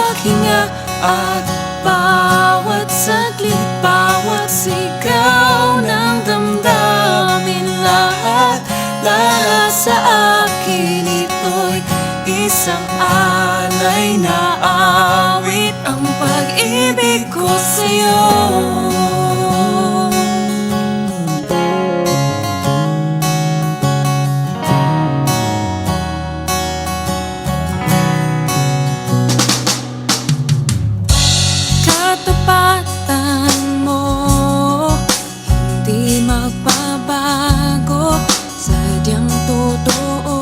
paghinga at bawat saglit, bawat sigaw ng damdamin, lahat sa akin ito'y isang alay na awit, ang pag-ibig ko sa'yo. Katapatan mo, hindi magbabago, sadyang totoo.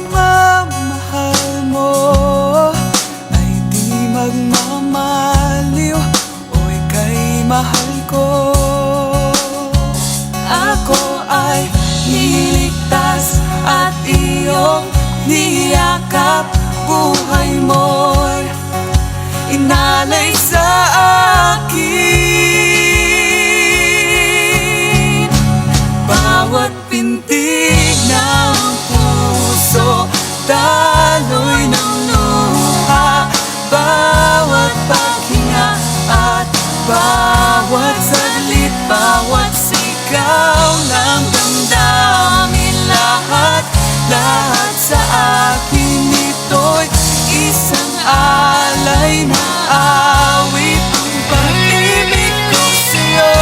Pagmamahal mo ay di magmamaliw, o ika'y mahal ko. Ako ay niligtas at iyong niyakap, buhay mo'y inalay sa akin. Bawat pintig ng puso, daloy ng luha, bawat paghinga at bawat saglit, bawat sigaw ng damdamin, lahat sa akin ito'y isang alay na awit, ang pag-ibig ko sa'yo.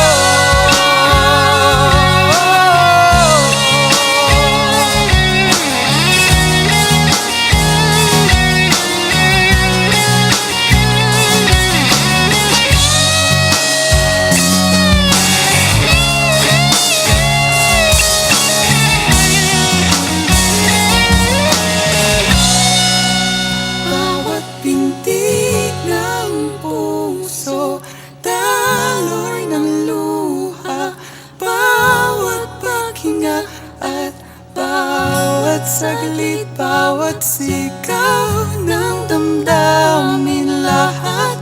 Bawat pintig ng puso, daloy ng luha, bawat paghinga at bawat saglit, bawat sigaw ng damdamin, lahat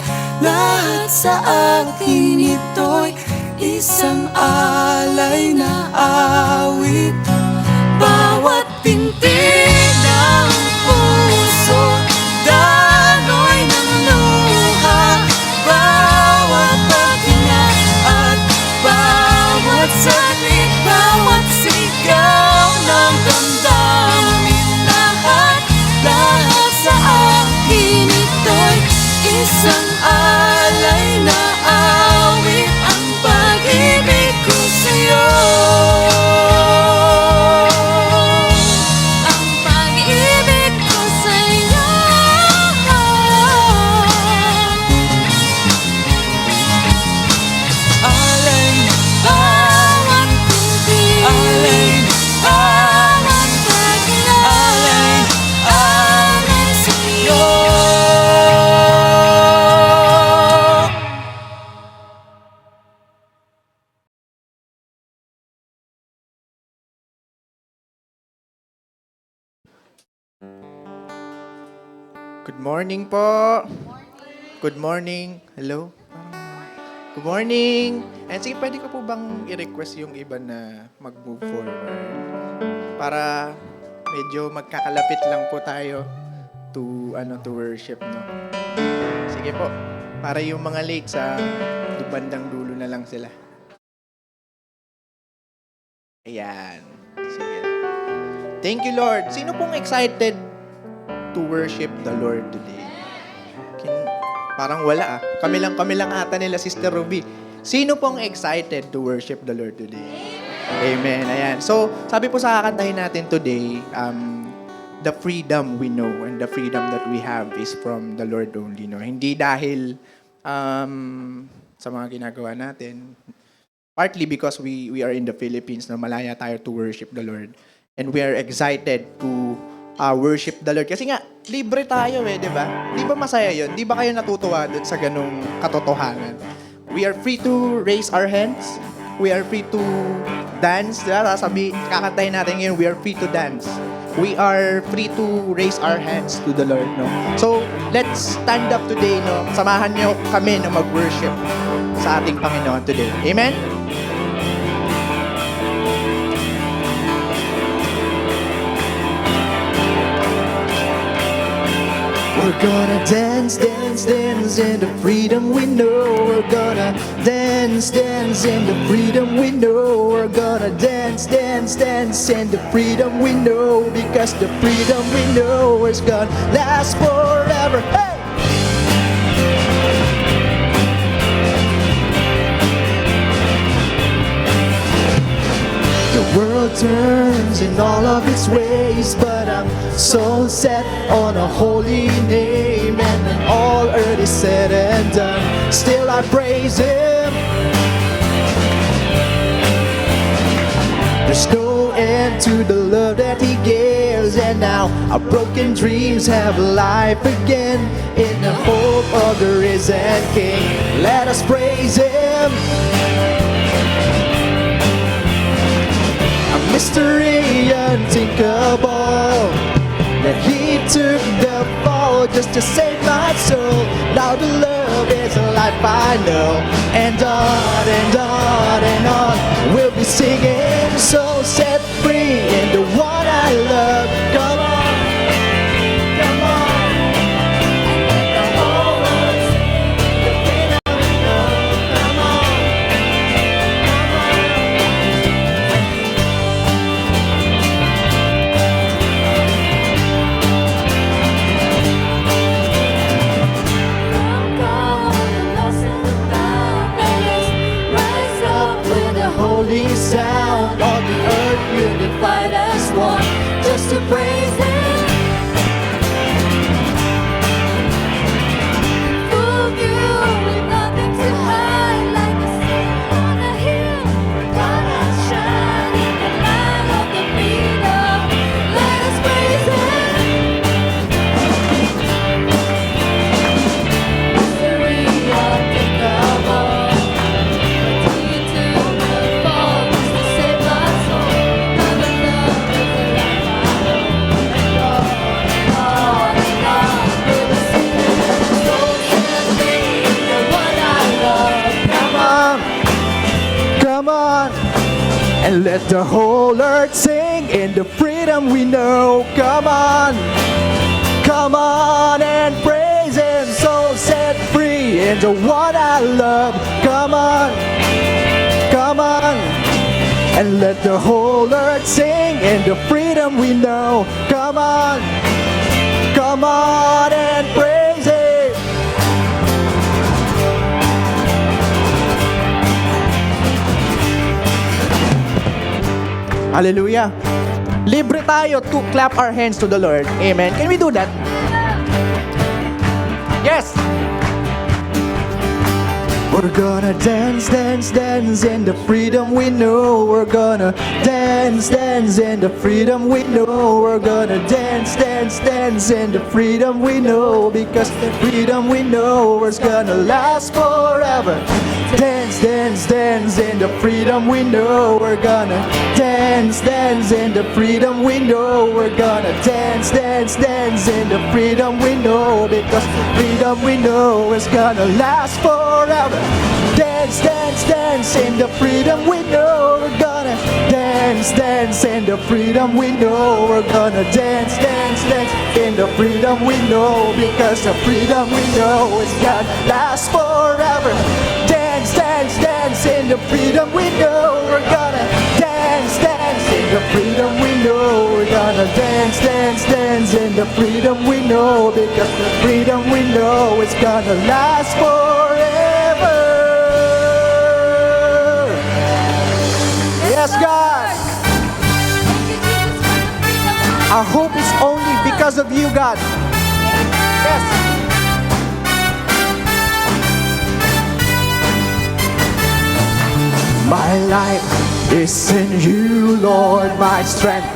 sa akin ito'y isang alay na awit. Bawat pintig ng puso, daloy ng luha, bawat paghinga at bawat saglit, bawat sigaw ng damdamin, lahat sa akin ito'y isang alay na awit, ang pag-ibig ko sa'yo. Ang pag-ibig ko sa'yo. Alay na, Bawat pintig, alay na, bawat paghinga, alay sa'yo. Good morning po. Good morning. Hello. Good morning. And sige, pwede ko po bang i-request yung iba na mag-move forward? Para medyo magkakalapit lang po tayo to worship, no? Sige po. Para yung mga late sa bandang dulo na lang sila. Ayan. Sige. Thank you, Lord. Sino pong excited to worship the Lord today? Parang wala ah. Kami lang ata nila, Sister Ruby. Sino pong excited to worship the Lord today? Amen. Ayan. So, sabi po sa kakantahin natin today, the freedom we know and the freedom that we have is from the Lord only. No? Hindi dahil sa mga ginagawa natin. Partly because we are in the Philippines, no? Malaya tayo to worship the Lord. And we are excited to worship the Lord. Kasi nga, libre tayo di ba? Di ba masaya yun? Di ba kayo natutuwa dun sa ganung katotohanan? We are free to raise our hands. We are free to dance. Diba? Kakantahin natin ngayon, we are free to dance. We are free to raise our hands to the Lord, no? So, let's stand up today, no? Samahan niyo kami na mag-worship sa ating Panginoon today. Amen? We're gonna dance, dance, dance in the freedom we know. We're gonna dance, dance in the freedom we know. We're gonna dance, dance, dance in the freedom we know. Because the freedom we know is gonna last forever. Hey! The world turns in all of its ways, but I'm so set on a holy name. And when all earth is said and done, still I praise Him. There's no end to the love that He gives, and now our broken dreams have life again in the hope of the risen King. Let us praise Him. Mystery unthinkable, that He took the fall just to save my soul. Now the love is a life I know, and on and on and on we'll be singing, so set free in the one I love. Come on, come on, and let the whole world sing the freedom we know. Come on, holy sound on the earth unified as one, just to praise Him. Prove you with nothing to hide, like a sun on a hill. Gonna shine in the light of the freedom. Let us praise Him. Mystery unthinkable, but He took the fall just to save my soul. Now the love is the life I know, and on and on we'll be singing, so set free the one I love. Come on, come on, and let the whole earth sing in the freedom we know. Come on and praise Him, so set free in the one I love. Come on, and let the whole earth sing in the freedom we know. Come on and praise Him. Hallelujah. Libre tayo to clap our hands to the Lord. Amen. Can we do that? Yes. We're gonna dance, dance, dance in the freedom we know. We're gonna dance, dance in the freedom we know. We're gonna dance, dance, dance in the freedom we know. Because the freedom we know is gonna last forever. Dance, dance, dance in the freedom we know. We're gonna dance, dance in the freedom we know. We're gonna dance, dance, dance in the freedom we know. Because the freedom we know is gonna last forever. Dance, dance, dance in the freedom we know. We're gonna dance, dance in the freedom we know. We're gonna dance, dance, dance in the freedom we know. Because the freedom we know is gonna last forever. Dance, dance, dance in the freedom we know. We're gonna dance, dance in the freedom we know. We're gonna dance, dance, dance in the freedom we know. Because the freedom we know is gonna last forever. Yes, God. Thank you, Jesus, for the freedom. Our hope is only because of you, God. Yes. My life is in you, Lord. My strength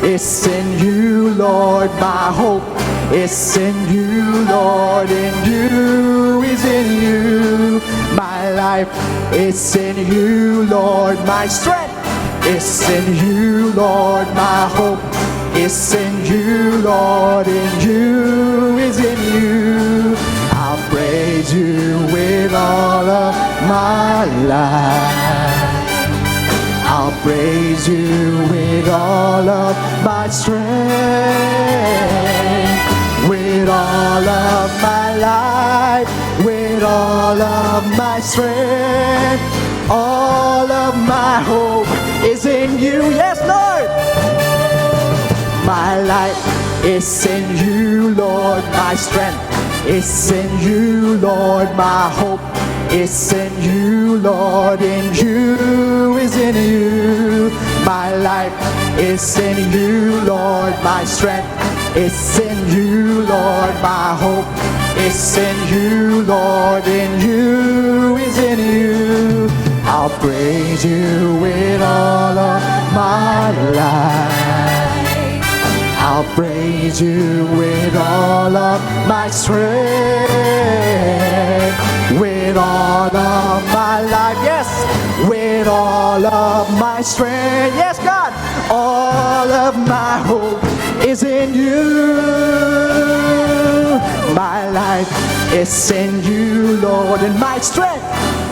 is in you, Lord. My hope is in you, Lord. In you is in you. My life is in you, Lord. My strength is in you, Lord. My hope is in you, Lord. In you is in you. I'll praise you with all of my life. I'll praise you with all of my strength. With with all of my life, with all of my strength. All of my hope is in you. Yes, Lord. My life is in you, Lord. My strength is in you, Lord. My hope is in you, Lord. In you is in you. My life is in you, Lord. My strength is in you, Lord. My hope is in you, Lord. In you is in you. I'll praise you with all of my life. I'll praise you with all of my strength, with all of my life, yes, with all of my strength, yes, God, all of my hope is in you. My life is in you, Lord, and my strength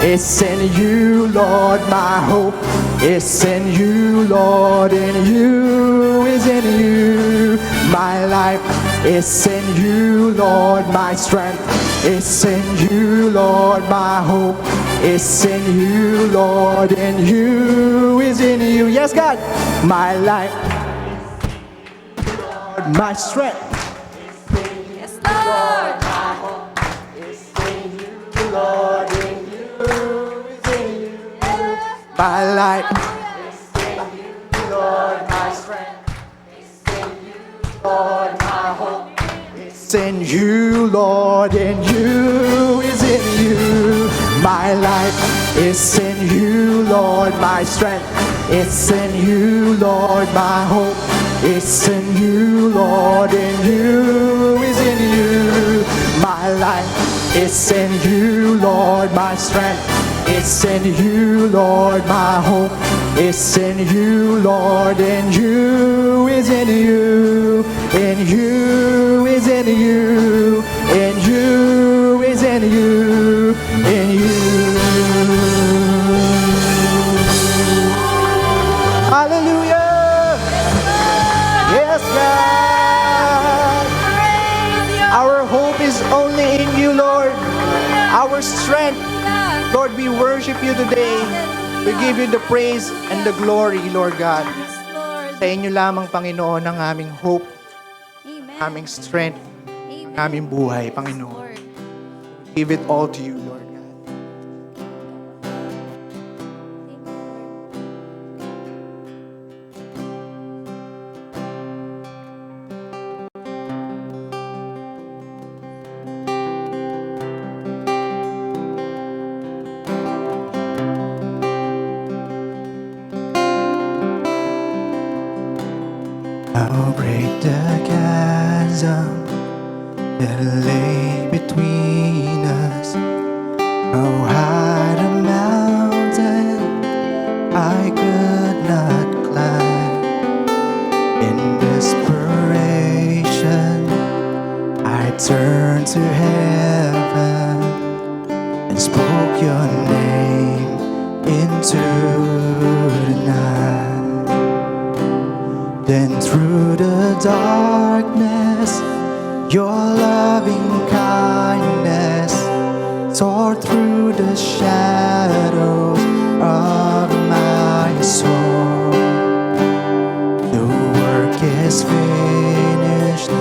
is in you, Lord. My hope is in you, Lord, and you is in you. My life is in you, Lord. My strength is in you, Lord. My hope is in you, Lord, and you is in you. Yes, God. My life, Lord, my strength. Yes, Lord. Lord, in you is in you. My life is in you, Lord. My strength is in you, Lord. My hope is in you, Lord. In you is in you. My life is in you, Lord. My strength is in you, Lord. My hope is in you, Lord. In you is in you. My life is in you, Lord. My strength is in you, Lord. My hope is in you, Lord. In you is in you. In you is in you. In you is in you. In you. Hallelujah. Yes, God. Our hope is only in you, Lord. Our strength, Lord, we worship you today. We give you the praise and the glory, Lord God. Yes, Lord. Sa inyo lamang, Panginoon, ang aming hope, Amen. aming strength, Amen. aming buhay, Yes, Panginoon. Lord. Give it all to you, Lord God. I'll break the chasm that lay between us. Oh, high the mountain I could not climb. In desperation, I turned to heaven and spoke your name into the night. Then through the darkness, your loving kindness tore through the shadows of my soul. The work is finished,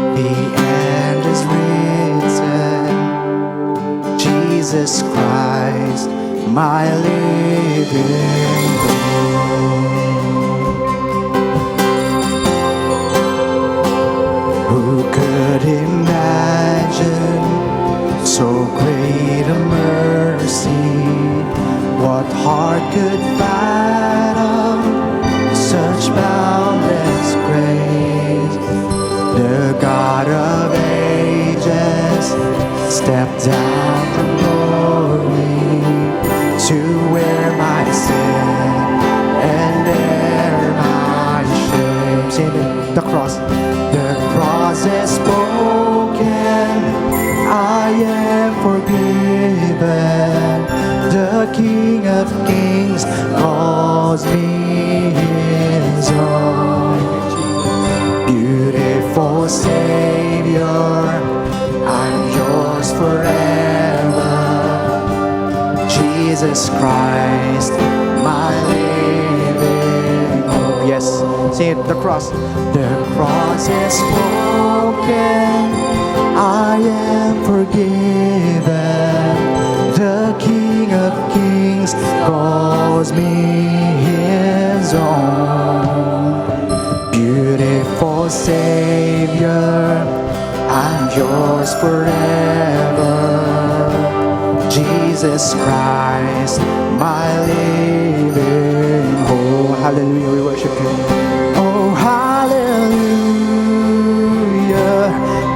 the end is written. Jesus Christ, my living hope. Who could imagine so great a mercy? What heart could fathom such boundless grace? The God of ages stepped down from glory to wear my sin and bear my shame. Say the cross. The cross is spoken, I am forgiven. The King of Kings calls me his own. Beautiful Savior, Jesus Christ, my living hope. Yes, sing it, the cross. The cross is broken, I am forgiven. The King of Kings calls me his own. Beautiful Savior, I'm yours forever. Jesus Christ, my living hope. Hallelujah, we worship you. Oh, hallelujah.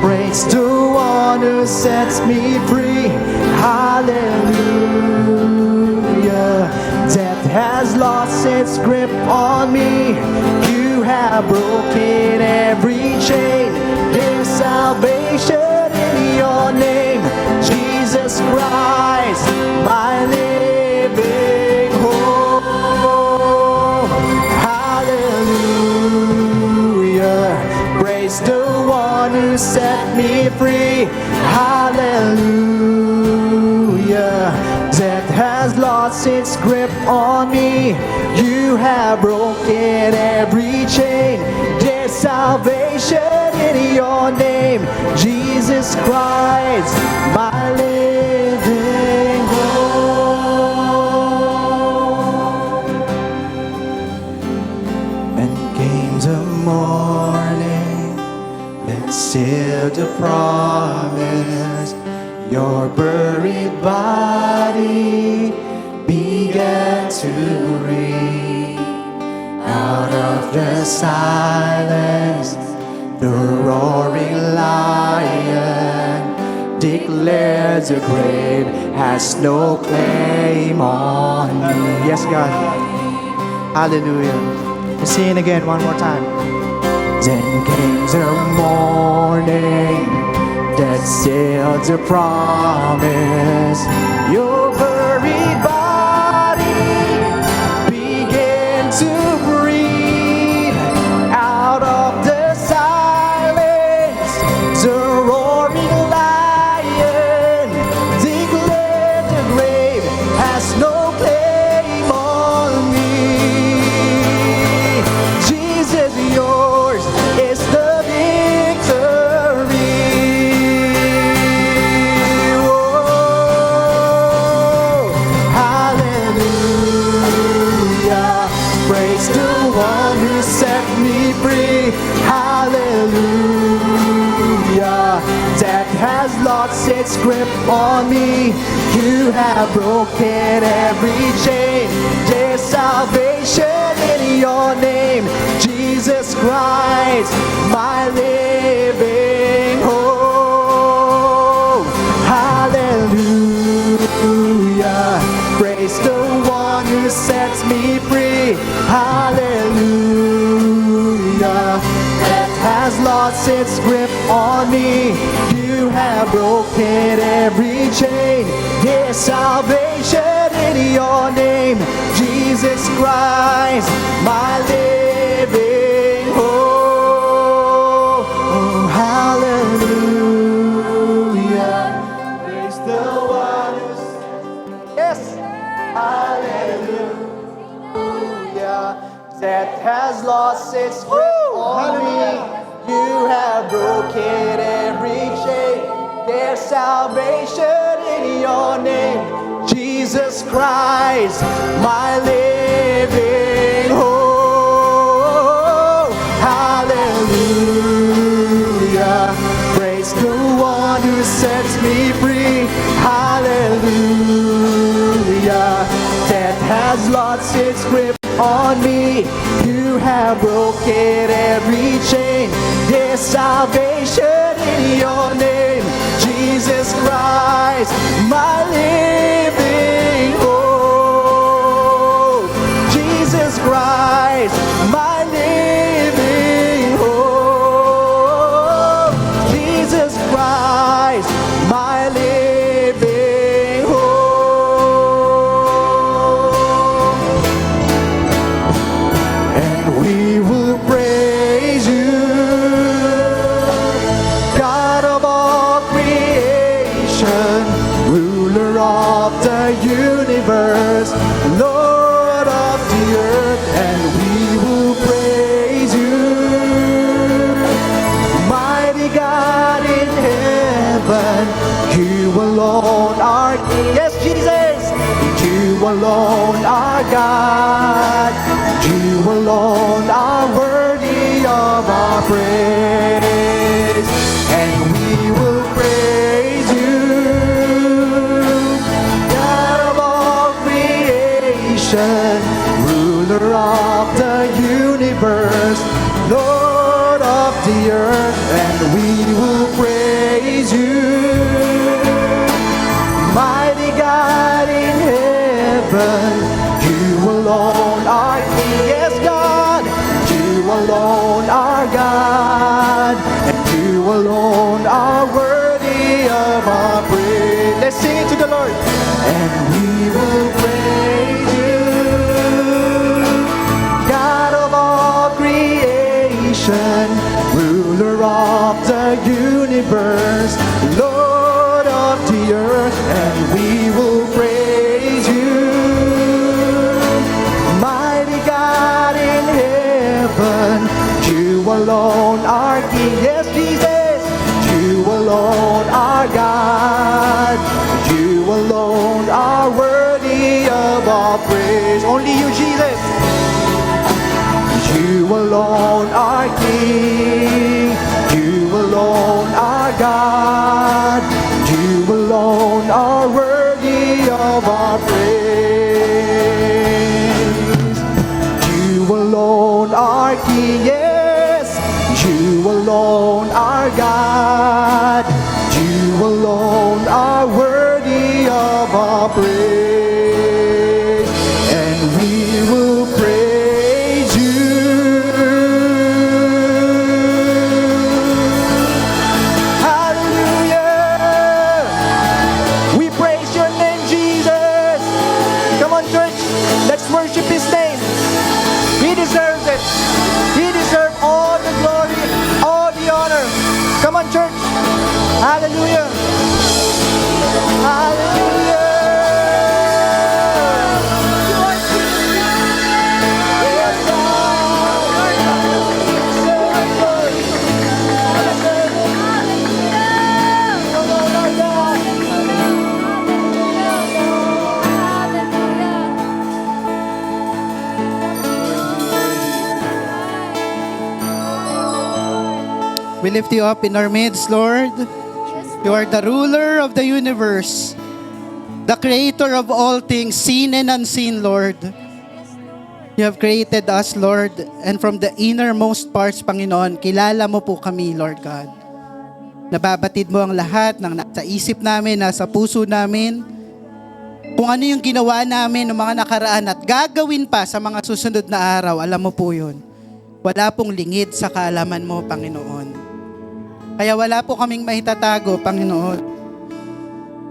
Praise the one who sets me free. Hallelujah. Death has lost its grip on me. You have broken every chain. There's salvation in your name, Jesus Christ, my living hope. Hallelujah. Praise the one who set me free. Hallelujah. Death has lost its grip on me. You have broken every chain. There's salvation in your name, Jesus Christ, my living hope. And came the morning that sealed the promise. Your buried body began to breathe. Out of the silence, the roaring lion declared the grave has no claim on me. Yes, God. Hallelujah. Let's sing it again one more time. Then came the morning that sealed the promise. Your buried body began to breathe. Out of the silence, the roaring lion declared the grave has no claim on me. Jesus, yours is the victory. Oh, hallelujah. Praise the one who set me free. Hallelujah. Death has lost its grip on me. You have broken every chain. There's salvation in your name, Jesus Christ, my living hope. Hallelujah. Praise the one who sets me free. Hallelujah. Death has lost its grip on me. You have broken every chain. There's salvation in your name, Jesus Christ, my living hope. Oh, hallelujah. Praise the one who's, yes, hallelujah. Death has lost its grip on me. You have broken every chain. There's salvation in your name, Jesus Christ, my living hope. Hallelujah. Praise the one who sets me free. Hallelujah. Death has lost its grip on me. You have broken every chain. There's salvation in your name, Jesus Christ, my living hope. Jesus Christ, my living hope. Jesus Christ, my living hope. And we will praise you, God of all creation, ruler of the universe. alone are worthy of our praise, and we will praise you, God of all creation, ruler of the universe, Lord of the earth, and we will praise you, mighty God in heaven. You alone are King, yes God, you alone are God, and you alone are worthy of our praise. Let's sing it to the Lord. And we will praise you, God of all creation, ruler of the universe, Lord of the earth, and we will praise you, mighty God in heaven. You alone are King, yes Jesus, you alone are God, you alone are worthy of all praise. Only you, Jesus. You alone are King, you alone are God, you alone are worthy of our praise. You alone are King, yes, you alone are God, you alone are worthy of our praise, and we will praise you. Hallelujah! We praise your name, Jesus. Come on, church, let's worship his name. He deserves it. He deserves all the glory, all the honor. Come on, church. Hallelujah. Hallelujah. Yes, We lift you up in our midst, Lord. You are the ruler of the universe, the creator of all things, seen and unseen, Lord. You have created us, Lord, and from the innermost parts, Panginoon, kilala mo po kami, Lord God. Nababatid mo ang lahat ng nasa isip namin, nasa puso namin, kung ano yung ginawa namin ng mga nakaraan at gagawin pa sa mga susunod na araw, alam mo po yun. Wala pong lingid sa kaalaman mo, Panginoon. Kaya wala po kaming mahitatago, Panginoon.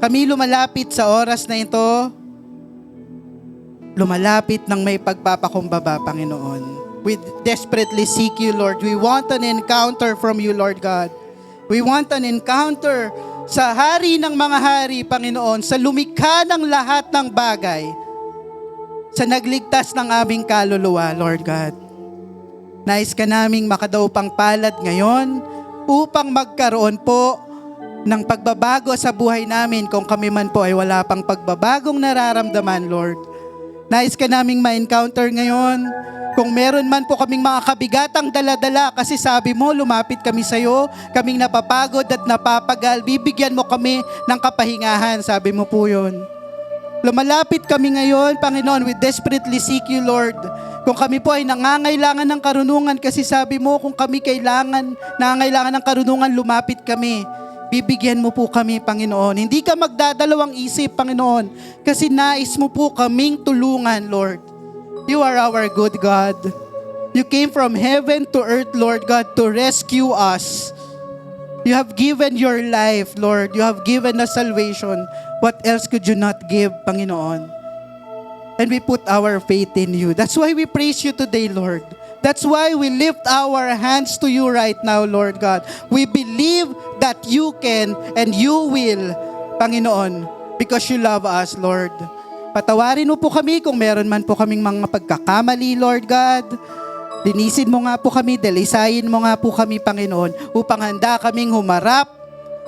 Kami lumalapit sa oras na ito, lumalapit ng may pagpapakumbaba, Panginoon. We desperately seek you, Lord. We want an encounter from you, Lord God. We want an encounter sa hari ng mga hari, Panginoon, sa lumikha ng lahat ng bagay, sa nagligtas ng aming kaluluwa, Lord God. Nais ka naming makadaupang palad ngayon upang magkaroon po ng pagbabago sa buhay namin kung kami man po ay wala pang pagbabagong nararamdaman, Lord. Nais ka naming ma-encounter ngayon kung meron man po kaming mga kabigatang dala-dala kasi sabi mo, lumapit kami sa iyo, kaming napapagod at napapagal, bibigyan mo kami ng kapahingahan, sabi mo po yun. Lumalapit kami ngayon, Panginoon, we desperately seek you, Lord. Kung kami po ay nangangailangan ng karunungan, kasi sabi mo, kung kami nangangailangan ng karunungan, lumapit kami. Bibigyan mo po kami, Panginoon. Hindi ka magdadalawang isip, Panginoon, kasi nais mo po kaming tulungan, Lord. You are our good God. You came from heaven to earth, Lord God, to rescue us. You have given your life, Lord. You have given us salvation. What else could you not give, Panginoon? And we put our faith in you. That's why we praise you today, Lord. That's why we lift our hands to you right now, Lord God. We believe that you can and you will, Panginoon, because you love us, Lord. Patawarin mo po kami kung meron man po kaming mga pagkakamali, Lord God. Linisin mo nga po kami, dalisayin mo nga po kami, Panginoon, upang handa kaming humarap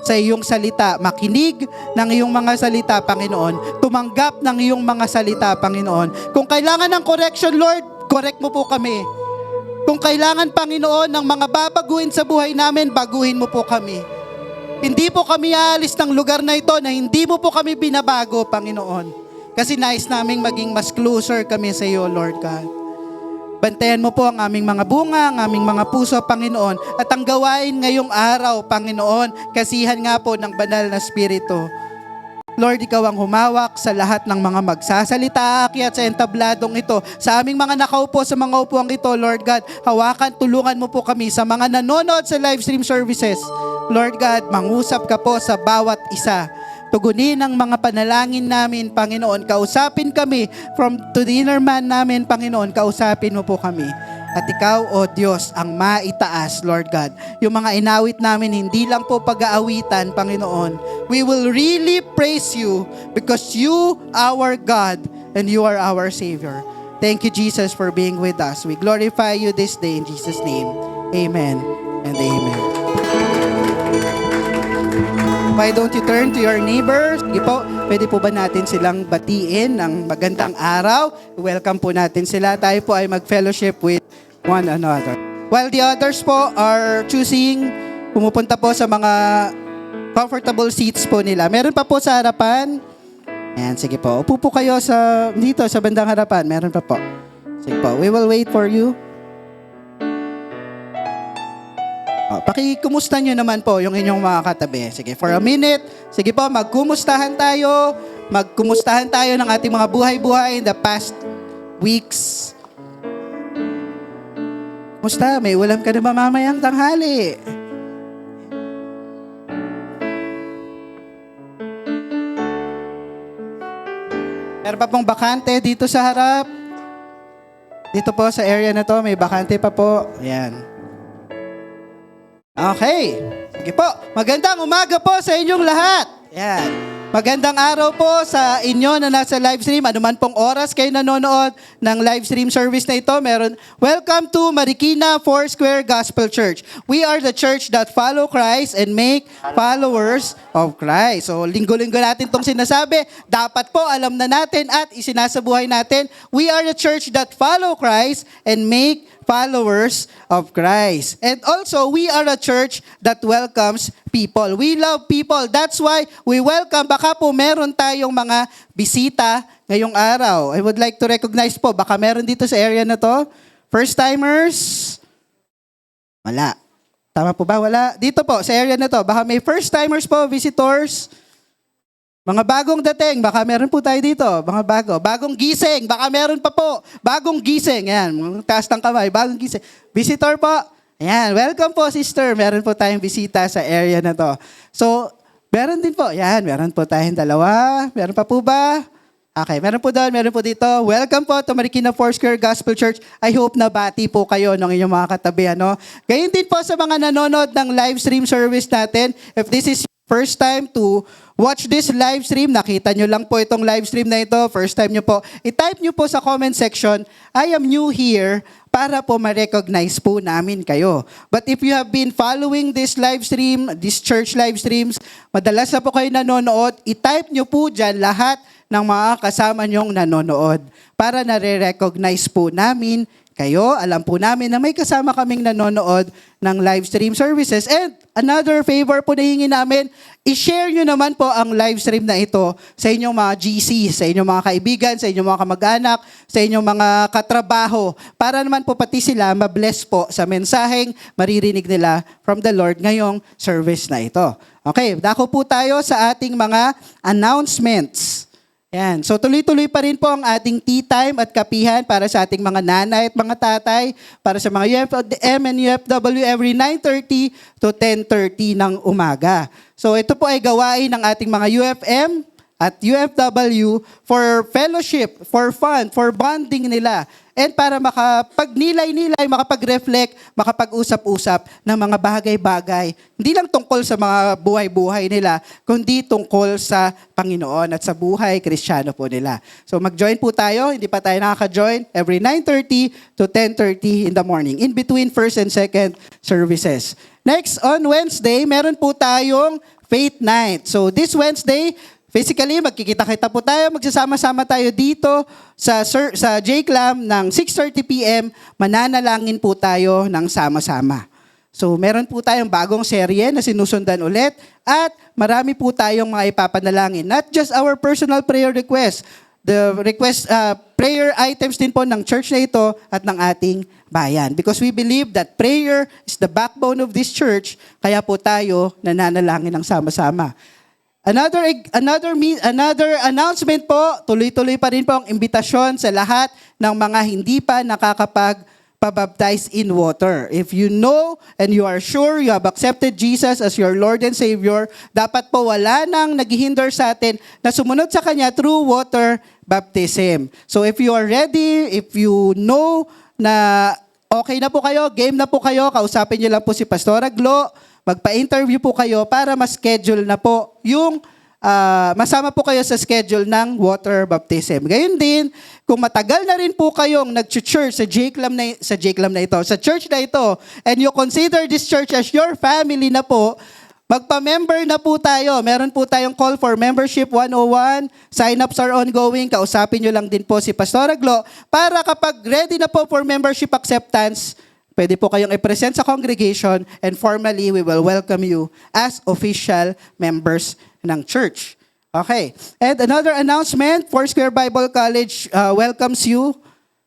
sa iyong salita, makinig ng iyong mga salita, Panginoon, tumanggap ng iyong mga salita, Panginoon. Kung kailangan ng correction, Lord, correct mo po kami. Kung kailangan, Panginoon, ng mga babaguhin sa buhay namin, baguhin mo po kami. Hindi po kami aalis ng lugar na ito na hindi mo po kami binabago, Panginoon. Kasi nais naming maging mas closer kami sa iyo, Lord God. Bantayan mo po ang aming mga bunga, ang aming mga puso, Panginoon. At ang gawain ngayong araw, Panginoon, kasihan nga po ng banal na Espiritu. Lord, ikaw ang humawak sa lahat ng mga magsasalita, akyat sa entabladong ito. Sa aming mga nakaupo sa mga upuang ito, Lord God, hawakan, tulungan mo po kami sa mga nanonood sa live stream services. Lord God, mangusap ka po sa bawat isa. Tugunin ang mga panalangin namin, Panginoon. Kausapin kami from to the inner man namin, Panginoon. Kausapin mo po kami. At ikaw, O Diyos, ang maitaas, Lord God. Yung mga inawit namin, hindi lang po pag-aawitan, Panginoon. We will really praise you because you, our God, and you are our Savior. Thank you, Jesus, for being with us. We glorify you this day in Jesus' name. Amen and amen. Why don't you turn to your neighbors? Sige po, pwede po ba natin silang batiin ng magandang araw? Welcome po natin sila. Tayo po ay mag-fellowship with one another. While the others po are choosing, pumupunta po sa mga comfortable seats po nila. Meron pa po sa harapan. Ayan, sige po. Upo po kayo dito sa bandang harapan. Meron pa po. Sige po. We will wait for you. Pakikumusta nyo naman po yung inyong mga katabi. Sige, for a minute. Sige po, magkumustahan tayo. Magkumustahan tayo ng ating mga buhay-buhay in the past weeks. Kumusta? May ulam ka na ba mamayang tanghali? Meron pa pong bakante dito sa harap. Dito po sa area na to, may bakante pa po. Ayan. Okay. Sige po. Magandang umaga po sa inyong lahat. Yan. Magandang araw po sa inyo na nasa live stream. Ano man pong oras kayo nanonood ng live stream service na ito, welcome to Marikina Foursquare Gospel Church. We are the church that follow Christ and make followers of Christ. So, linggo-linggo natin itong sinasabi. Dapat po alam na natin at isinasabuhay natin. We are the church that follow Christ and make followers of Christ. And also, we are a church that welcomes people. We love people. That's why we welcome. Baka po meron tayong mga bisita ngayong araw. I would like to recognize po, baka meron dito sa area na to. First-timers? Wala. Tama po ba? Wala. Dito po, sa area na to, baka may first-timers po, visitors. Mga bagong dating, baka meron po tayo dito. Mga bagong gising, baka meron pa po. Bagong gising, ayan, taas ng kamay, bagong gising. Visitor po, ayan, welcome po sister. Meron po tayong bisita sa area na to. So, meron din po, ayan, meron po tayong dalawa. Meron pa po ba? Okay, meron po doon, meron po dito. Welcome po to Marikina Foursquare Gospel Church. I hope na bati po kayo ng inyong mga katabi. Gayon din po sa mga nanonood ng live stream service natin. If this is first time to watch this live stream, nakita nyo lang po itong live stream na ito, first time nyo po, i-type nyo po sa comment section, I am new here, para po ma-recognize po namin kayo. But if you have been following this live stream, this church live streams, madalas na po kayo nanonood, i-type nyo po dyan lahat ng mga kasama nyong nanonood para nare-recognize po namin kayo. Alam po namin na may kasama kaming nanonood ng live stream services. And another favor po na hingin namin, i-share nyo naman po ang live stream na ito sa inyong mga GC, sa inyong mga kaibigan, sa inyong mga kamag-anak, sa inyong mga katrabaho, para naman po pati sila mabless po sa mensaheng maririnig nila from the Lord ngayong service na ito. Okay, dako po tayo sa ating mga announcements. Yan. So tuloy-tuloy pa rin po ang ating tea time at kapihan para sa ating mga nanay at mga tatay, para sa mga UFM and UFW every 9:30 to 10:30 ng umaga. So ito po ay gawain ng ating mga UFM at UFW for fellowship, for fun, for bonding nila. And para makapag-nilay-nilay, makapag-reflect, makapag-usap-usap ng mga bagay-bagay. Hindi lang tungkol sa mga buhay-buhay nila, kundi tungkol sa Panginoon at sa buhay Kristiyano po nila. So mag-join po tayo, hindi pa tayo nakaka-join, every 9:30 to 10:30 in the morning, in between first and second services. Next, on Wednesday, meron po tayong Faith Night. So this Wednesday, Physically, magkikita-kita po tayo, magsasama-sama tayo dito sa J-Clam ng 6:30 p.m. Mananalangin po tayo ng sama-sama. So, meron po tayong bagong serye na sinusundan ulit at marami po tayong mga ipapanalangin. Not just our personal prayer request, the prayer items din po ng church na ito at ng ating bayan. Because we believe that prayer is the backbone of this church, kaya po tayo nananalangin ng sama-sama. Another announcement po, tuloy-tuloy pa rin po ang imbitasyon sa lahat ng mga hindi pa nakakapag-baptize in water. If you know and you are sure you have accepted Jesus as your Lord and Savior, dapat po wala nang naghihinder sa atin na sumunod sa Kanya through water baptism. So if you are ready, if you know na okay na po kayo, game na po kayo, kausapin niyo lang po si Pastora Glo, magpa-interview po kayo para ma-schedule na po yung masama po kayo sa schedule ng water baptism. Gayun din, kung matagal na rin po kayong nag-church sa J-Clam na ito, sa church na ito, and you consider this church as your family na po, magpa-member na po tayo. Meron po tayong call for membership 101. Sign-ups are ongoing. Kausapin nyo lang din po si Pastora Glo para kapag ready na po for membership acceptance, pwede po kayong i-present sa congregation and formally we will welcome you as official members ng church. Okay. And another announcement, Foursquare Bible College welcomes you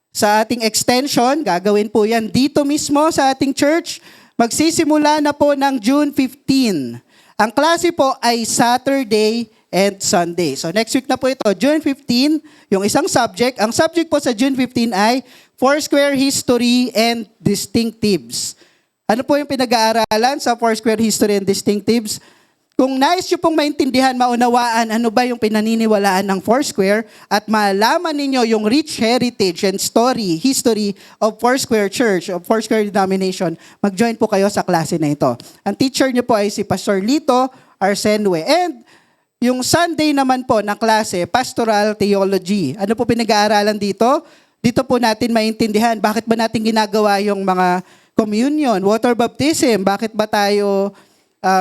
sa ating extension. Gagawin po yan dito mismo sa ating church. Magsisimula na po ng June 15. Ang klase po ay Saturday and Sunday. So next week na po ito, June 15, yung isang subject. Ang subject po sa June 15 ay Foursquare History and Distinctives. Ano po yung pinag-aaralan sa Foursquare History and Distinctives? Kung nais nyo pong maintindihan, maunawaan ano ba yung pinaniniwalaan ng Foursquare at malaman ninyo yung rich heritage and history of Foursquare Church, of Foursquare denomination, mag-join po kayo sa klase na ito. Ang teacher nyo po ay si Pastor Lito Arsenue. And yung Sunday naman po na klase, Pastoral Theology. Ano po pinag-aaralan dito? Dito po natin maintindihan bakit ba natin ginagawa yung mga communion, water baptism, bakit ba tayo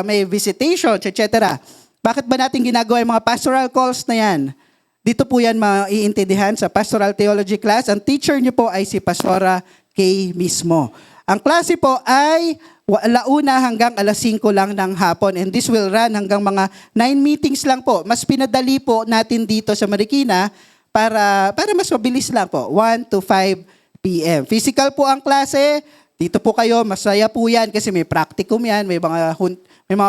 may visitations, etc. Bakit ba natin ginagawa yung mga pastoral calls na yan? Dito po yan maiintindihan sa Pastoral Theology class. Ang teacher nyo po ay si Pastora Kay mismo. Ang klase po ay alauna hanggang 5 lang ng hapon and this will run hanggang mga 9 meetings lang po. Mas pinadali po natin dito sa Marikina para mas mabilis lang po, 1 to 5 p.m. Physical po ang klase. Dito po kayo, masaya po yan kasi may practicum yan, may mga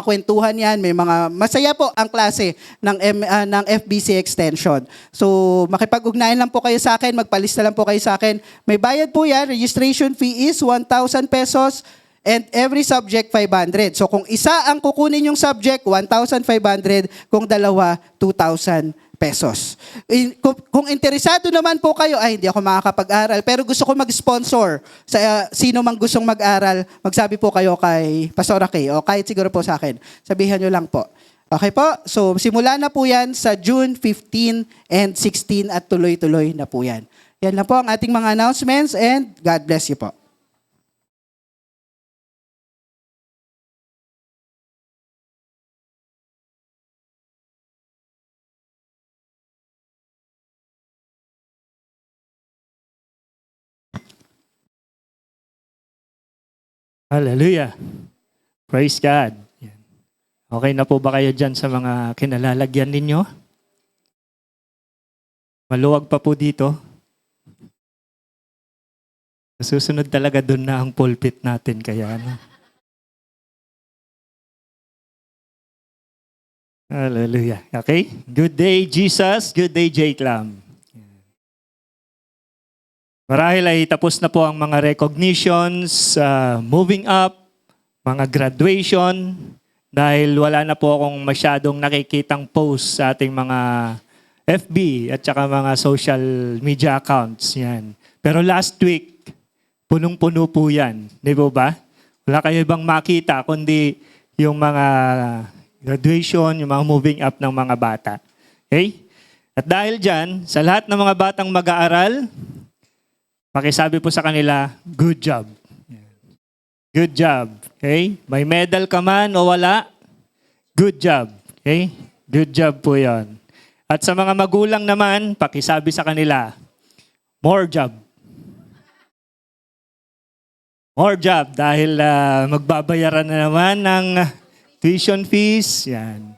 kwentuhan yan, may mga masaya po ang klase ng FBC Extension. So, makipag-ugnayan lang po kayo sa akin, magpalista lang po kayo sa akin. May bayad po yan, registration fee is 1,000 pesos and every subject 500. So, kung isa ang kukunin yung subject, 1,500, kung dalawa, 2,000 pesos. Kung interesado naman po kayo, ay hindi ako makakapag-aral, pero gusto ko mag-sponsor sa sino mang gustong mag-aral, magsabi po kayo kay Pastora Kay o kahit siguro po sa akin. Sabihan nyo lang po. Okay po? So, simula na po yan sa June 15 and 16 at tuloy-tuloy na po yan. Yan lang po ang ating mga announcements and God bless you po. Hallelujah. Praise God. Yan. Okay na po ba kayo dyan sa mga kinalalagyan ninyo? Maluwag pa po dito. Susunod talaga doon na ang pulpit natin. Kaya ano. Hallelujah. Okay? Good day, Jesus. Good day, J-Clam. Marahil ay tapos na po ang mga recognitions, moving up, mga graduation, dahil wala na po akong masyadong nakikitang post sa ating mga FB at saka mga social media accounts. Yan. Pero last week, punong-puno po yan. Di ba? Wala kayo ibang makita kundi yung mga graduation, yung mga moving up ng mga bata. Okay? At dahil dyan, sa lahat ng mga batang mag-aaral, pakisabi po sa kanila, good job. Good job. Okay? May medal ka man o wala, good job. Okay? Good job po yan. At sa mga magulang naman, pakisabi sa kanila, more job. More job dahil magbabayaran na naman ng tuition fees. Yan.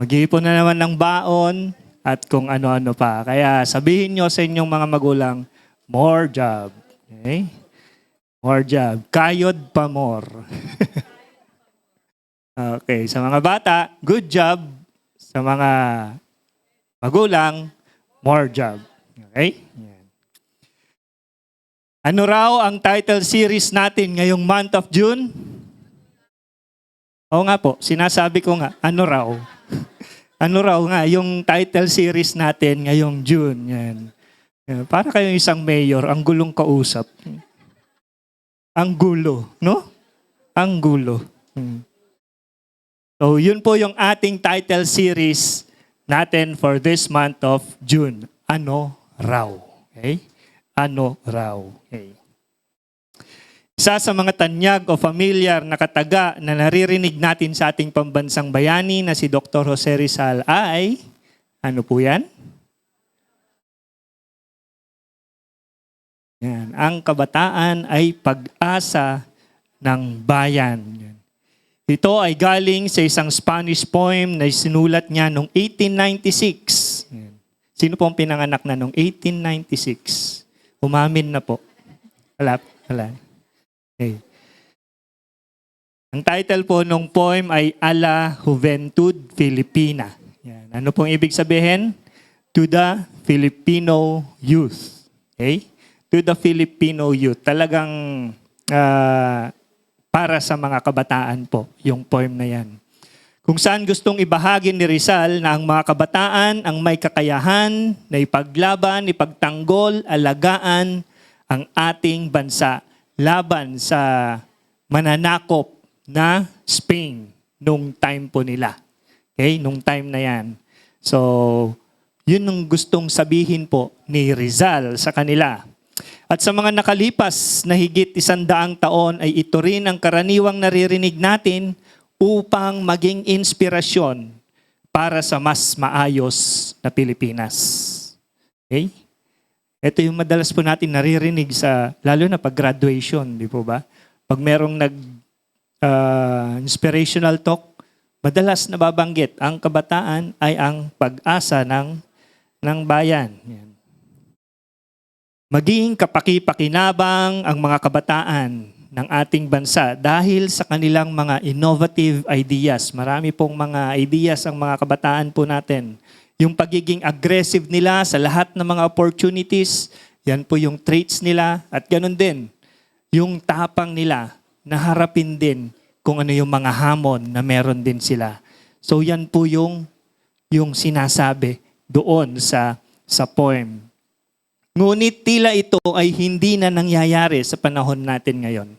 Mag-iipon na naman ng baon at kung ano-ano pa. Kaya sabihin nyo sa inyong mga magulang, more job. Okay? More job. Kayod pa more. Okay. Sa mga bata, good job. Sa mga magulang, more job. Okay? Yan. Ano raw ang title series natin ngayong month of June? Oo nga po, sinasabi ko nga, ano raw? Ano raw nga yung title series natin ngayong June? Yan. Yan. Para kayong isang mayor, ang gulong kausap. Ang gulo, no? Ang gulo. So, yun po yung ating title series natin for this month of June. Ano raw? Okay? Ano raw? Okay. Isa sa mga tanyag o familiar na kataga na naririnig natin sa ating pambansang bayani na si Dr. Jose Rizal ay, ano po yan? Yan. Ang kabataan ay pag-asa ng bayan. Yan. Ito ay galing sa isang Spanish poem na sinulat niya noong 1896. Yan. Sino po ang pinanganak na noong 1896? Umamin na po. Wala. Okay. Ang title po ng poem ay A la Juventud Filipina. Yan. Ano pong ibig sabihin? To the Filipino youth. Okay? To the Filipino youth. Talagang para sa mga kabataan po, yung poem na yan. Kung saan gustong ibahagi ni Rizal na ang mga kabataan ang may kakayahan na ipaglaban, ipagtanggol, alagaan ang ating bansa laban sa mananakop na Spain nung time po nila. Okay? Nung time na yan. So, yun ang gustong sabihin po ni Rizal sa kanila. At sa mga nakalipas na higit 100 taon ay ito rin ang karaniwang naririnig natin upang maging inspirasyon para sa mas maayos na Pilipinas. Okay? Ito yung madalas po natin naririnig sa, lalo na pag graduation, di po ba? Pag merong inspirational talk, madalas nababanggit, ang kabataan ay ang pag-asa ng bayan. Yan. Maging kapaki-pakinabang ang mga kabataan ng ating bansa dahil sa kanilang mga innovative ideas. Marami pong mga ideas ang mga kabataan po natin. Yung pagiging aggressive nila sa lahat ng mga opportunities, yan po yung traits nila. At ganun din, yung tapang nila na harapin din kung ano yung mga hamon na meron din sila. So yan po yung sinasabi doon sa poem. Ngunit tila ito ay hindi na nangyayari sa panahon natin ngayon.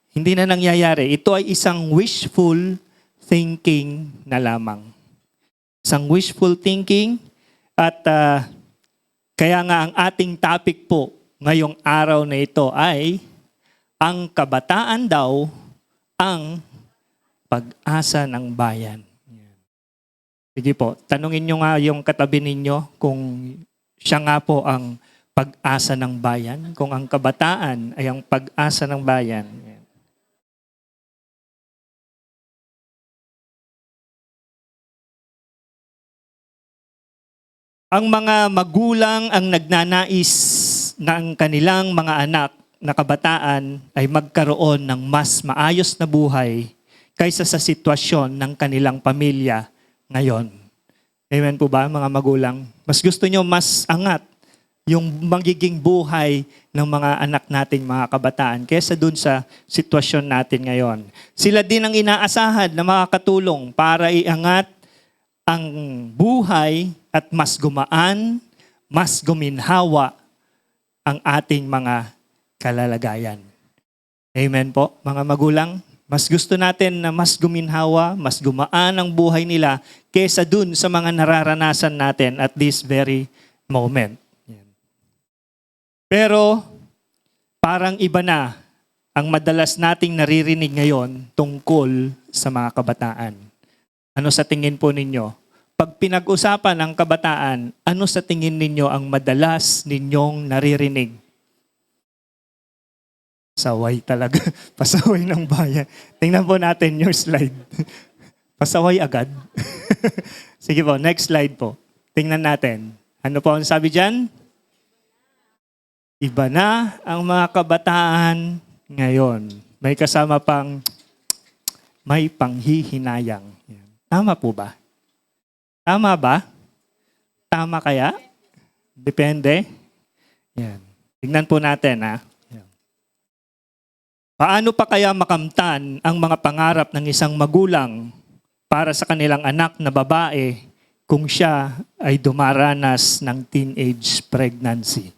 Hindi na nangyayari. Ito ay isang wishful thinking na lamang. Isang wishful thinking at kaya nga ang ating topic po ngayong araw na ito ay ang kabataan daw ang pag-asa ng bayan. Sige po, tanungin nyo nga yung katabi ninyo kung siya nga po ang pag-asa ng bayan, kung ang kabataan ay ang pag-asa ng bayan. Ang mga magulang ang nagnanais na ang kanilang mga anak na kabataan ay magkaroon ng mas maayos na buhay kaysa sa sitwasyon ng kanilang pamilya ngayon. Amen po ba, mga magulang? Mas gusto nyo mas angat yung magiging buhay ng mga anak nating mga kabataan kaysa dun sa sitwasyon natin ngayon. Sila din ang inaasahan na makakatulong para iangat ang buhay at mas gumaan, mas guminhawa ang ating mga kalalagayan. Amen po, mga magulang. Mas gusto natin na mas guminhawa, mas gumaan ang buhay nila kaysa dun sa mga nararanasan natin at this very moment. Pero parang iba na ang madalas nating naririnig ngayon tungkol sa mga kabataan. Ano sa tingin po ninyo? pag pinag-usapan ang kabataan, ano sa tingin ninyo ang madalas ninyong naririnig? Pasaway talaga. Pasaway ng bayan. Tingnan po natin yung slide. Pasaway agad. Sige po, next slide po. Tingnan natin. Ano po ang sabi dyan? Iba na ang mga kabataan ngayon. May kasama pang may panghihinayang. Yan. Tama po ba? Tama ba? Tama kaya? Depende. Yan. Tingnan po natin ha. Yan. Paano pa kaya makamtan ang mga pangarap ng isang magulang para sa kanilang anak na babae kung siya ay dumaranas ng teenage pregnancy?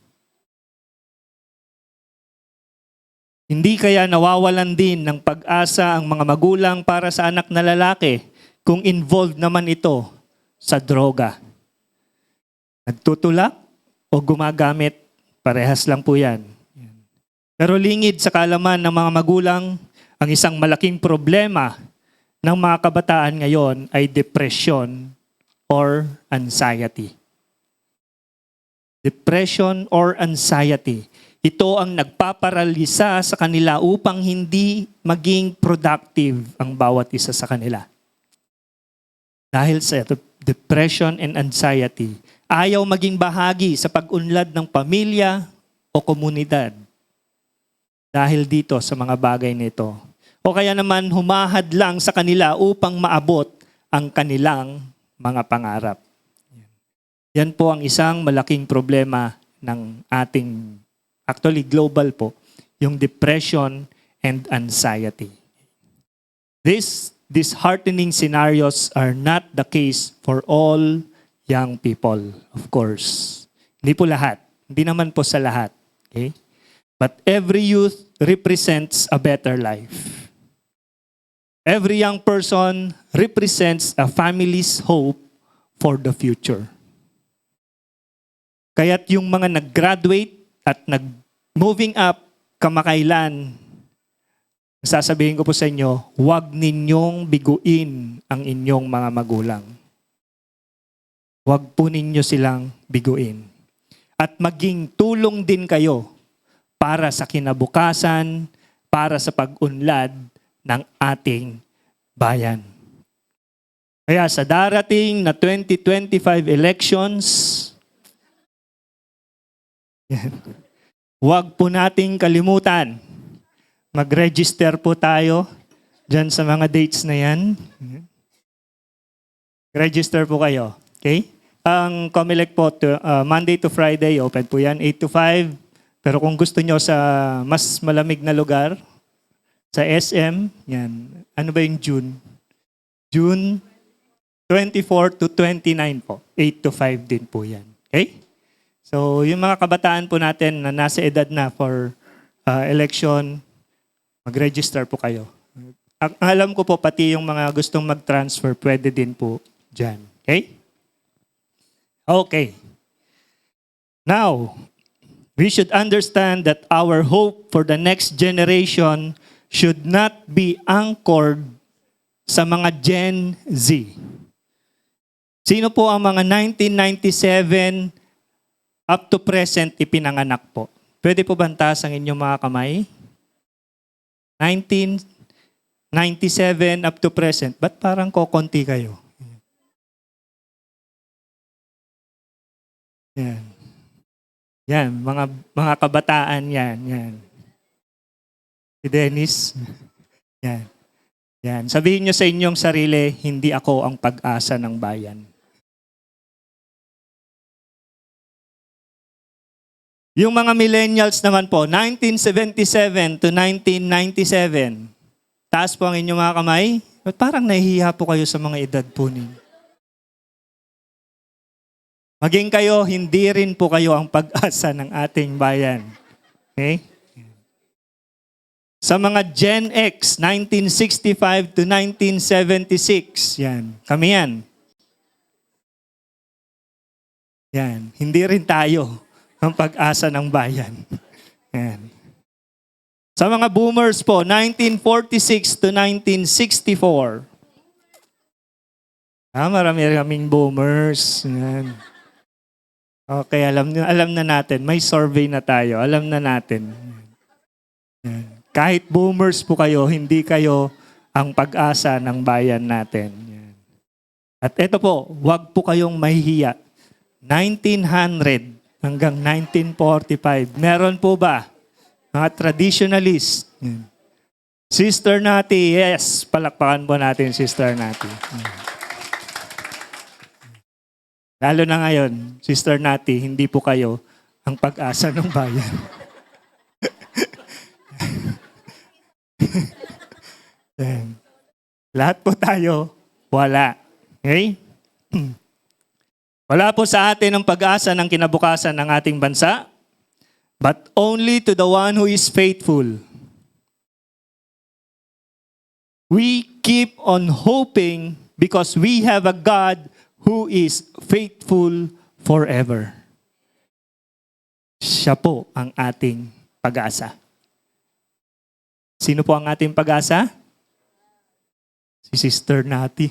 Hindi kaya nawawalan din ng pag-asa ang mga magulang para sa anak na lalaki kung involved naman ito sa droga? Nagtutulak o gumagamit? Parehas lang po yan. Pero lingid sa kaalaman ng mga magulang, ang isang malaking problema ng mga kabataan ngayon ay depression or anxiety. Depression or anxiety. Ito ang nagpaparalisa sa kanila upang hindi maging productive ang bawat isa sa kanila. Dahil sa depression and anxiety, ayaw maging bahagi sa pag-unlad ng pamilya o komunidad. Dahil dito sa mga bagay nito. O kaya naman humahad lang sa kanila upang maabot ang kanilang mga pangarap. Yan po ang isang malaking problema ng ating, actually global po, yung depression and anxiety. These disheartening scenarios are not the case for all young people, of course. Hindi po lahat. Hindi naman po sa lahat. Okay? But every youth represents a better life. Every young person represents a family's hope for the future. Kaya't yung mga nag-graduate at nag-moving up kamakailan, sasabihin ko po sa inyo, huwag ninyong biguin ang inyong mga magulang. Huwag po ninyo silang biguin. At maging tulong din kayo para sa kinabukasan, para sa pag-unlad ng ating bayan. Kaya sa darating na 2025 elections, huwag po nating kalimutan. Mag-register po tayo dyan sa mga dates na yan. Register po kayo. Okay? Ang COMELEC po, Monday to Friday, open po yan, 8 to 5. Pero kung gusto nyo sa mas malamig na lugar, sa SM, yan. Ano ba yung June? June 24 to 29 po. 8 to 5 din po yan. Okay? So, yung mga kabataan po natin na nasa edad na for election, mag-register po kayo. Ang alam ko po, pati yung mga gustong mag-transfer, pwede din po dyan. Okay? Okay. Now, we should understand that our hope for the next generation should not be anchored sa mga Gen Z. Sino po ang mga 1997 up to present ipinanganak po? Pwede po bantas ang inyong mga kamay? 1997 up to present. Ba't parang kokonti kayo? Yan. Yan, mga kabataan yan, yan. Si Dennis. Yan. Yan. Sabihin nyo sa inyong sarili, hindi ako ang pag-asa ng bayan. Yung mga millennials naman po, 1977 to 1997. Taas po ang inyong mga kamay. Ba't parang nahihiya po kayo sa mga edad po ninyo? Maging kayo, hindi rin po kayo ang pag-asa ng ating bayan. Okay? Sa mga Gen X, 1965 to 1976, yan. Kami yan. Yan. Hindi rin tayo ang pag-asa ng bayan. Yan. Sa mga boomers po, 1946 to 1964. Marami kaming boomers. Yan. Okay, alam na natin. May survey na tayo. Alam na natin. Yan. Kahit boomers po kayo, hindi kayo ang pag-asa ng bayan natin. Yan. At ito po, wag po kayong mahihiya. 1900 hanggang 1945. Meron po ba? Mga traditionalist. Yan. Sister Nati, yes. Palakpakan po natin Sister Nati. Yan. Lalo na ngayon, Sister Nati, hindi po kayo ang pag-asa ng bayan. Yan. Lahat po tayo, wala. Okay? Wala po sa atin ang pag-asa ng kinabukasan ng ating bansa, but only to the one who is faithful. We keep on hoping because we have a God who is faithful forever. Siya po ang ating pag-asa. Sino po ang ating pag-asa? Si Sister Nati.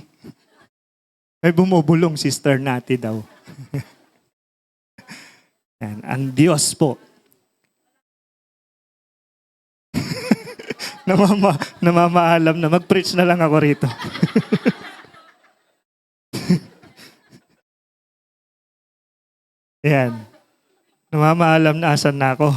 May bumubulong Sister Nati daw. Yan, ang Diyos po. Namamaalam na. Mag-preach na lang ako rito. Yan. Namamaalam na asan na ako.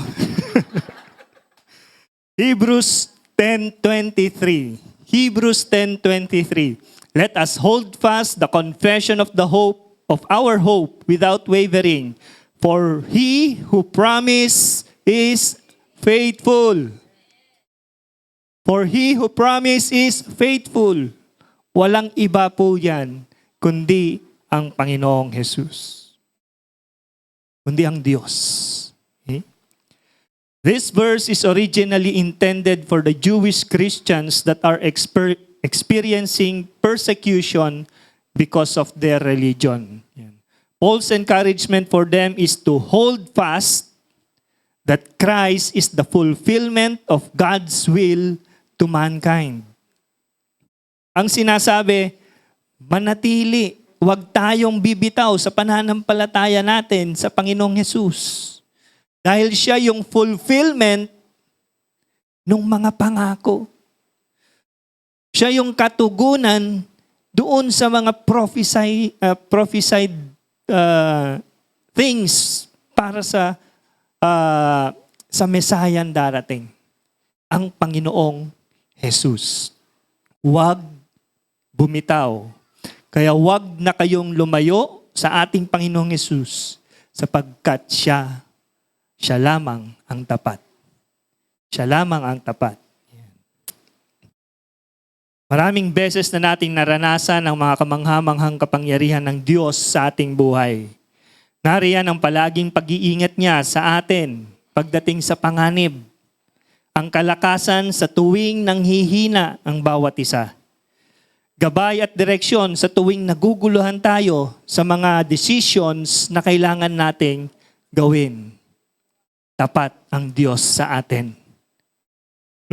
Hebrews 10:23. Hebrews 10:23. Let us hold fast the confession of the hope of our hope without wavering, for he who promised is faithful. For he who promised is faithful. Walang iba po yan kundi ang Panginoong Jesus. Kundi ang Diyos. Okay? This verse is originally intended for the Jewish Christians that are experiencing persecution because of their religion. Yan. Paul's encouragement for them is to hold fast that Christ is the fulfillment of God's will to mankind. Ang sinasabi, manatili. Huwag tayong bibitaw sa pananampalataya natin sa Panginoong Hesus. Dahil siya yung fulfillment ng mga pangako. Siya yung katugunan doon sa mga prophesied things para sa Mesayan darating. Ang Panginoong Hesus. Huwag bumitaw. Kaya wag na kayong lumayo sa ating Panginoong Hesus sapagkat siya lamang ang tapat. Siya lamang ang tapat. Maraming beses na nating naranasan ang mga kamanghamanghang kapangyarihan ng Diyos sa ating buhay. Nariyan ang palaging pag-iingat niya sa atin pagdating sa panganib. Ang kalakasan sa tuwing nanghihina ang bawat isa. Gabay at direksyon sa tuwing naguguluhan tayo sa mga decisions na kailangan nating gawin. Tapat ang Diyos sa atin.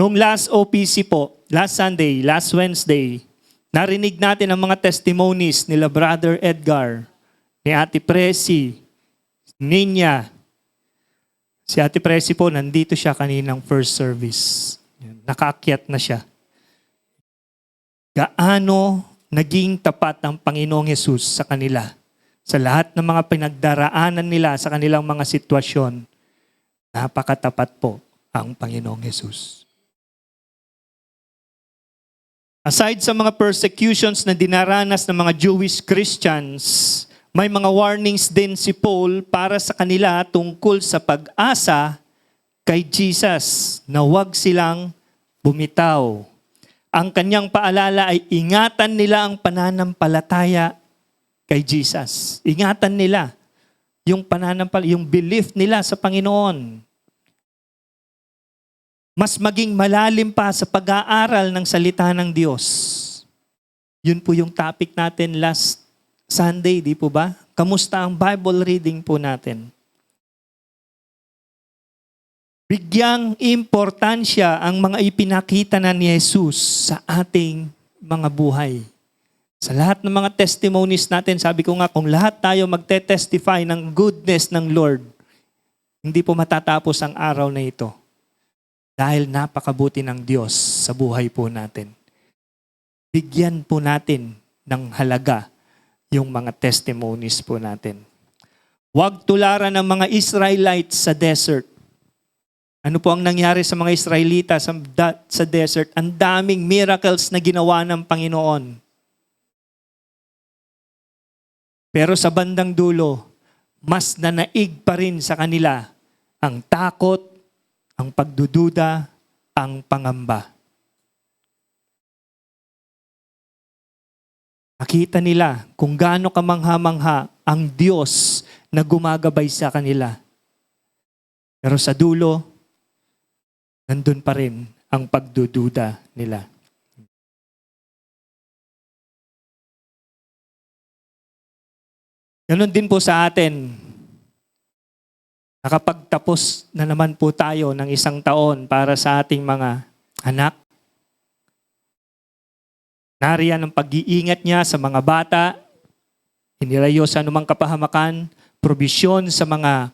Noong last OPC po, last Sunday, last Wednesday, narinig natin ang mga testimonies nila Brother Edgar, ni Ate Presi, Ninya. Si Ate Presi po, nandito siya kaninang first service. Nakaakyat na siya. Gaano naging tapat ang Panginoong Hesus sa kanila. Sa lahat ng mga pinagdaraanan nila sa kanilang mga sitwasyon, napakatapat po ang Panginoong Hesus. Aside sa mga persecutions na dinaranas ng mga Jewish Christians, may mga warnings din si Paul para sa kanila tungkol sa pag-asa kay Jesus na huwag silang bumitaw. Ang kanyang paalala ay ingatan nila ang pananampalataya kay Jesus. Ingatan nila yung yung belief nila sa Panginoon. Mas maging malalim pa sa pag-aaral ng salita ng Diyos. Yun po yung topic natin last Sunday, di po ba? Kamusta ang Bible reading po natin? Bigyang importansya ang mga ipinakita na ni Jesus sa ating mga buhay. Sa lahat ng mga testimonies natin, sabi ko nga, kung lahat tayo magte-testify ng goodness ng Lord, hindi po matatapos ang araw na ito. Dahil napakabuti ng Diyos sa buhay po natin. Bigyan po natin ng halaga yung mga testimonies po natin. Huwag tularan ng mga Israelites sa desert. Ano po ang nangyari sa mga Israelita sa desert? Ang daming miracles na ginawa ng Panginoon. Pero sa bandang dulo, mas nanaig pa rin sa kanila ang takot, ang pagdududa, ang pangamba. Nakita nila kung gaano kamangha-mangha ang Diyos na gumagabay sa kanila. Pero sa dulo, nandun pa rin ang pagdududa nila. Ganon din po sa atin. Nakapagtapos na naman po tayo ng 1 taon para sa ating mga anak. Nariyan ang pag-iingat niya sa mga bata, inilayo sa anumang kapahamakan, probisyon sa mga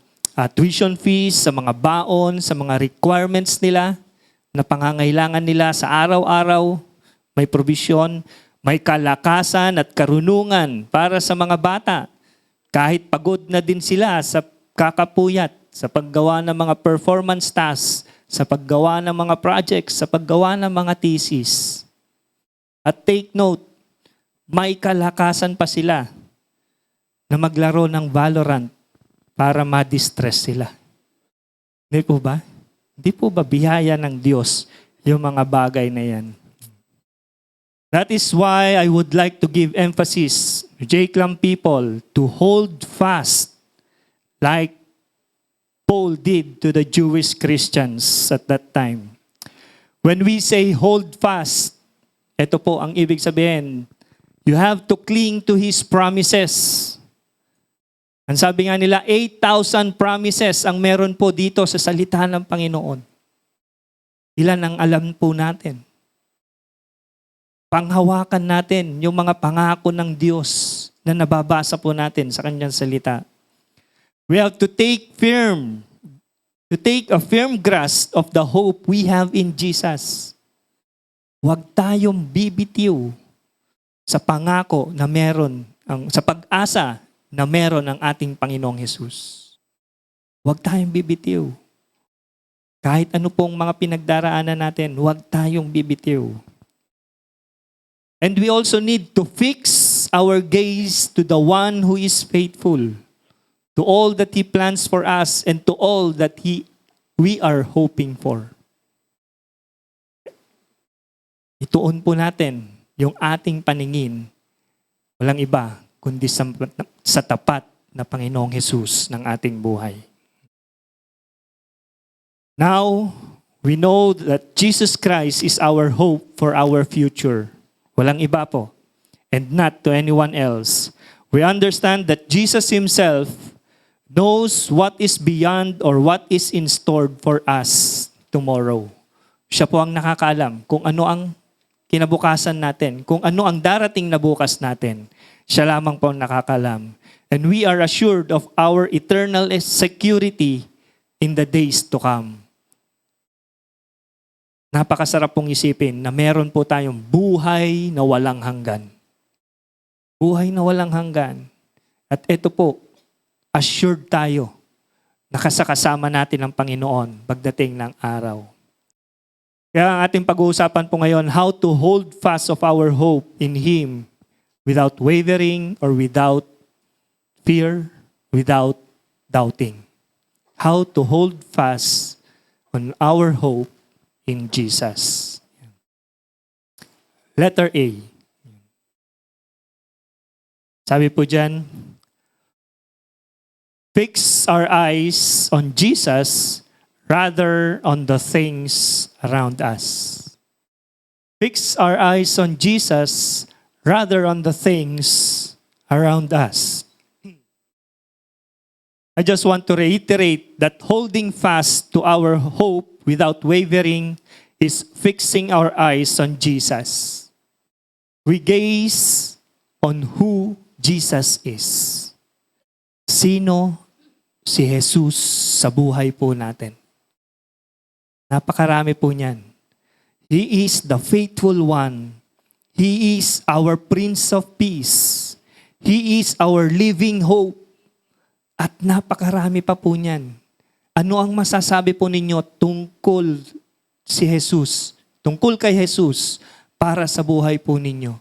tuition fees, sa mga baon, sa mga requirements nila na pangangailangan nila sa araw-araw, may probisyon, may kalakasan at karunungan para sa mga bata. Kahit pagod na din sila sa kakapuyat, sa paggawa ng mga performance tasks, sa paggawa ng mga projects, sa paggawa ng mga thesis. At take note, may kalakasan pa sila na maglaro ng Valorant para ma-distress sila. Hindi po ba? Hindi po ba biyaya ng Diyos yung mga bagay na yan? That is why I would like to give emphasis to J-Clam people to hold fast like Paul did to the Jewish Christians at that time. When we say hold fast, ito po ang ibig sabihin, you have to cling to His promises. Ang sabi nga nila, 8,000 promises ang meron po dito sa salita ng Panginoon. Ilan ang alam po natin? Panghawakan natin yung mga pangako ng Diyos na nababasa po natin sa Kanyang salita. We have to take a firm grasp of the hope we have in Jesus. Huwag tayong bibitiw sa pangako na meron, sa pag-asa na meron ang ating Panginoong Hesus. Huwag tayong bibitiw. Kahit ano pong mga pinagdaraanan natin, huwag tayong bibitiw. And we also need to fix our gaze to the one who is faithful, to all that He plans for us and to all that we are hoping for. Ituon po natin yung ating paningin, walang iba, kundi sa tapat na Panginoong Hesus ng ating buhay. Now, we know that Jesus Christ is our hope for our future. Walang iba po, and not to anyone else. We understand that Jesus Himself knows what is beyond or what is in store for us tomorrow. Siya po ang nakakaalam kung ano ang kinabukasan natin, kung ano ang darating na bukas natin. Siya lamang po ang nakakaalam. And we are assured of our eternal security in the days to come. Napakasarap pong isipin na meron po tayong buhay na walang hanggan. Buhay na walang hanggan. At ito po, assured tayo na kasakasama natin ang Panginoon pagdating ng araw. Kaya ang ating pag-uusapan po ngayon, how to hold fast of our hope in Him without wavering or without fear, without doubting. How to hold fast on our hope in Jesus. Letter A. Sabi po dyan, fix our eyes on Jesus rather on the things around us. Fix our eyes on Jesus rather on the things around us. I just want to reiterate that holding fast to our hope without wavering is fixing our eyes on Jesus. We gaze on who Jesus is. Sino si Jesus sa buhay po natin? Napakarami po niyan. He is the faithful one. He is our Prince of Peace. He is our living hope. At napakarami pa po niyan. Ano ang masasabi po ninyo tungkol si Jesus? Tungkol kay Jesus para sa buhay po ninyo?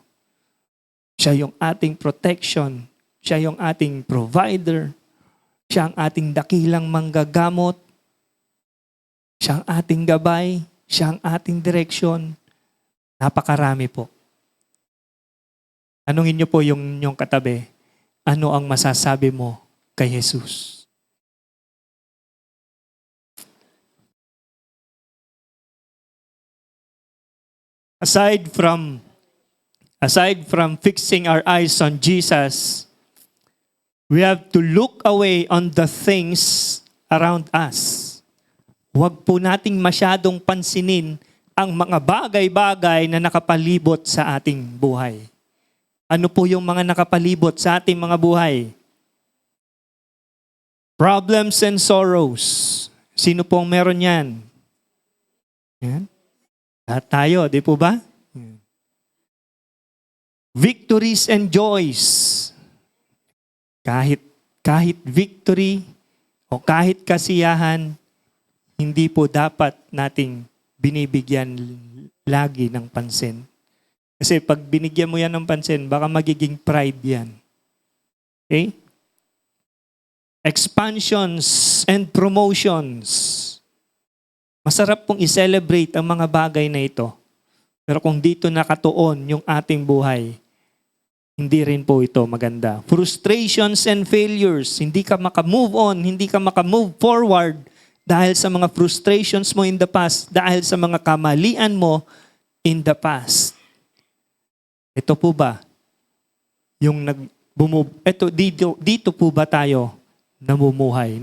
Siya yung ating protection. Siya yung ating provider. Siya ang ating dakilang manggagamot. Siya ang ating gabay. Siya ang ating direksyon. Napakarami po. Tanungin niyo po yung katabi, ano ang masasabi mo kay Jesus? Aside from fixing our eyes on Jesus, we have to look away on the things around us. Huwag po nating masyadong pansinin ang mga bagay-bagay na nakapalibot sa ating buhay. Ano po yung mga nakapalibot sa ating mga buhay? Problems and sorrows. Sino pong meron yan? Yan. Lahat tayo, di po ba? Victories and joys. Kahit victory o kahit kasiyahan, hindi po dapat nating binibigyan lagi ng pansin. Kasi pag binigyan mo yan ng pansin, baka magiging pride yan. Okay? Expansions and promotions. Masarap pong i-celebrate ang mga bagay na ito. Pero kung dito nakatuon yung ating buhay, hindi rin po ito maganda. Frustrations and failures. Hindi ka maka-move on, hindi ka maka-move forward dahil sa mga frustrations mo in the past, dahil sa mga kamalian mo in the past. Ito po ba yung dito po ba tayo nabubuhay?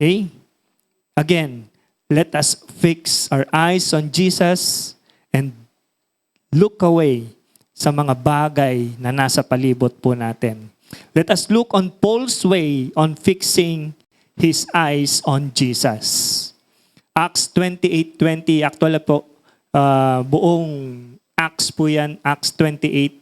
Okay? Again, let us fix our eyes on Jesus and look away sa mga bagay na nasa palibot po natin. Let us look on Paul's way on fixing his eyes on Jesus. Acts 28:20, actually po, buong Acts po yan, Acts 28.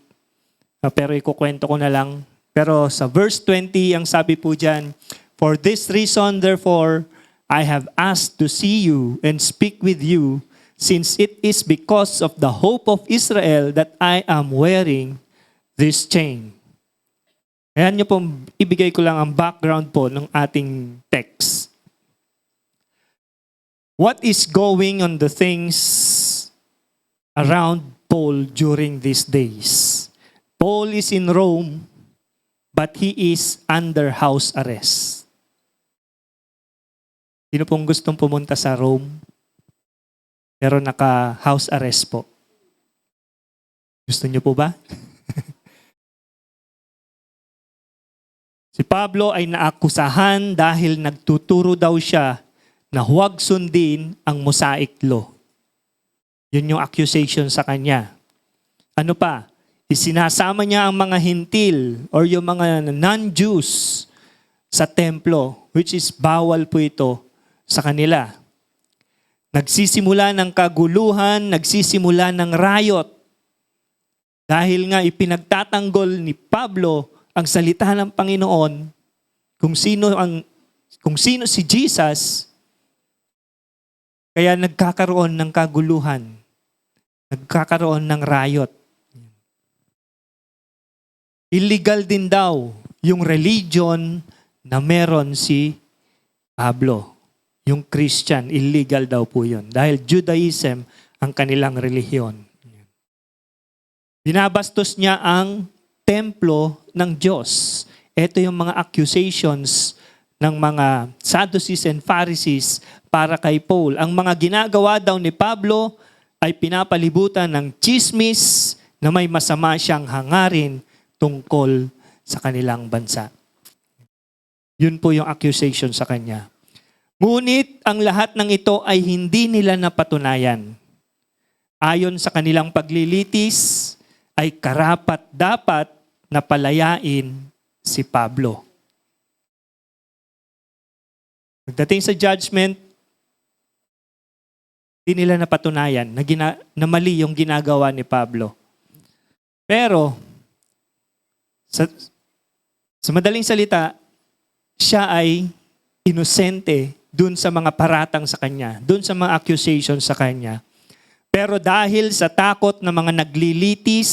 Pero ikukwento ko na lang. Pero sa verse 20, ang sabi po dyan, "For this reason, therefore, I have asked to see you and speak with you, since it is because of the hope of Israel that I am wearing this chain." Ayan nyo po, ibigay ko lang ang background po ng ating text. What is going on the things around Paul during these days? Paul is in Rome, but he is under house arrest. Sino pong gustong pumunta sa Rome, pero naka-house arrest po? Gusto niyo po ba? Si Pablo ay naakusahan dahil nagtuturo daw siya na huwag sundin ang Mosaic Law. Yun yung accusation sa kanya. Ano pa? Isinasama niya ang mga hintil or yung mga non-Jews sa templo, which is bawal po ito sa kanila. Nagsisimula ng kaguluhan, nagsisimula ng riot. Dahil nga ipinagtatanggol ni Pablo ang salita ng Panginoon, kung sino si Jesus, kaya nagkakaroon ng kaguluhan, nagkakaroon ng riot. Illegal din daw yung religion na meron si Pablo. Yung Christian, illegal daw po yun. Dahil Judaism ang kanilang relihiyon. Binabastos niya ang templo ng Diyos. Ito yung mga accusations ng mga Sadducees and Pharisees para kay Paul. Ang mga ginagawa daw ni Pablo ay pinapalibutan ng chismis na may masama siyang hangarin tungkol sa kanilang bansa. Yun po yung accusation sa kanya. Ngunit ang lahat ng ito ay hindi nila napatunayan. Ayon sa kanilang paglilitis, ay karapat-dapat na palayain si Pablo. Pagdating sa judgment, di nila napatunayan na mali yung ginagawa ni Pablo. Pero, sa madaling salita, siya ay inosente dun sa mga paratang sa kanya, dun sa mga accusations sa kanya. Pero dahil sa takot ng mga naglilitis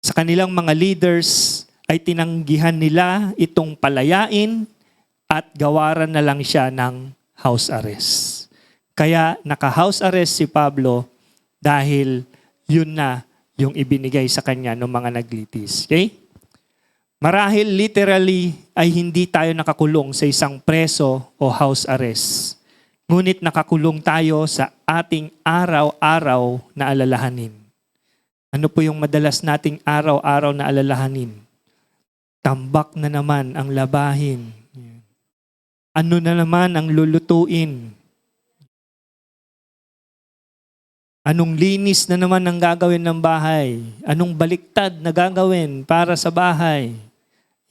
sa kanilang mga leaders, ay tinanggihan nila itong palayain at gawaran na lang siya ng house arrest. Kaya naka-house arrest si Pablo dahil yun na yung ibinigay sa kanya ng mga naglitis. Okay? Marahil literally ay hindi tayo nakakulong sa isang preso o house arrest. Ngunit nakakulong tayo sa ating araw-araw na alalahanin. Ano po yung madalas nating araw-araw na alalahanin? Tambak na naman ang labahin. Ano na naman ang lulutuin? Anong linis na naman ang gagawin ng bahay? Anong baliktad na gagawin para sa bahay?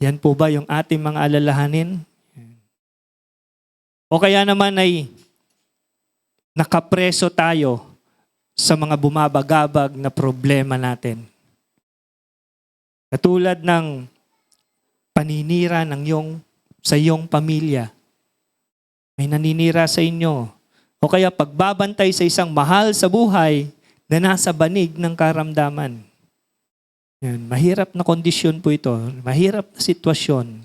Yan po ba yung ating mga alalahanin? O kaya naman ay nakapreso tayo sa mga bumabagabag na problema natin. Katulad ng paninira sa iyong pamilya. May naninira sa inyo. O kaya pagbabantay sa isang mahal sa buhay na nasa banig ng karamdaman. Yan, mahirap na kondisyon po ito. Mahirap na sitwasyon.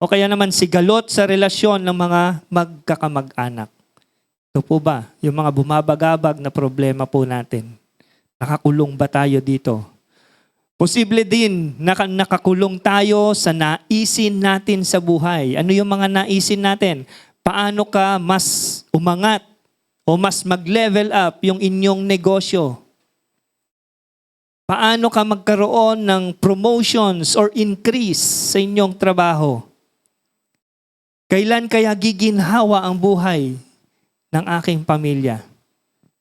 O kaya naman sigalot sa relasyon ng mga magkakamag-anak. Ito po ba, yung mga bumabagabag na problema po natin? Nakakulong ba tayo dito? Posible din na nakakulong tayo sa naisin natin sa buhay. Ano yung mga naisin natin? Paano ka mas umangat o mas mag-level up yung inyong negosyo? Paano ka magkaroon ng promotions or increase sa inyong trabaho? Kailan kaya giginhawa ang buhay ng aking pamilya?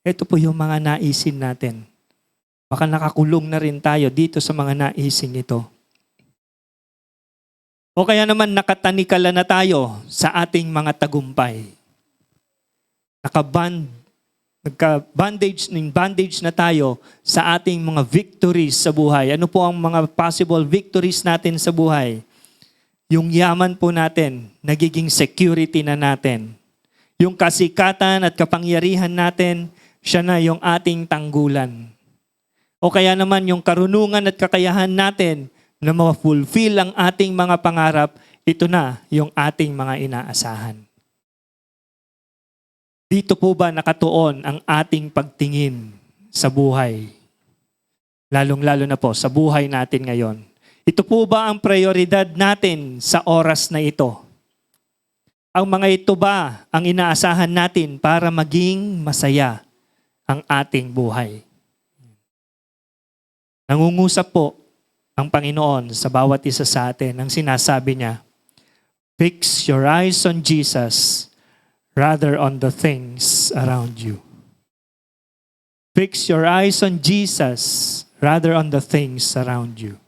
Ito po yung mga naisin natin. Baka nakakulong na rin tayo dito sa mga naisin ito. O kaya naman nakatanikala na tayo sa ating mga tagumpay. Bandage na tayo sa ating mga victories sa buhay. Ano po ang mga possible victories natin sa buhay? Yung yaman po natin, nagiging security na natin. Yung kasikatan at kapangyarihan natin, siya na yung ating tanggulan. O kaya naman yung karunungan at kakayahan natin na ma-fulfill ang ating mga pangarap, ito na yung ating mga inaasahan. Dito po ba nakatuon ang ating pagtingin sa buhay? Lalong-lalo na po sa buhay natin ngayon. Ito po ba ang prioridad natin sa oras na ito? Ang mga ito ba ang inaasahan natin para maging masaya ang ating buhay? Nangungusap po ang Panginoon sa bawat isa sa atin. Ang sinasabi niya, fix your eyes on Jesus rather on the things around you. Fix your eyes on Jesus rather on the things around you.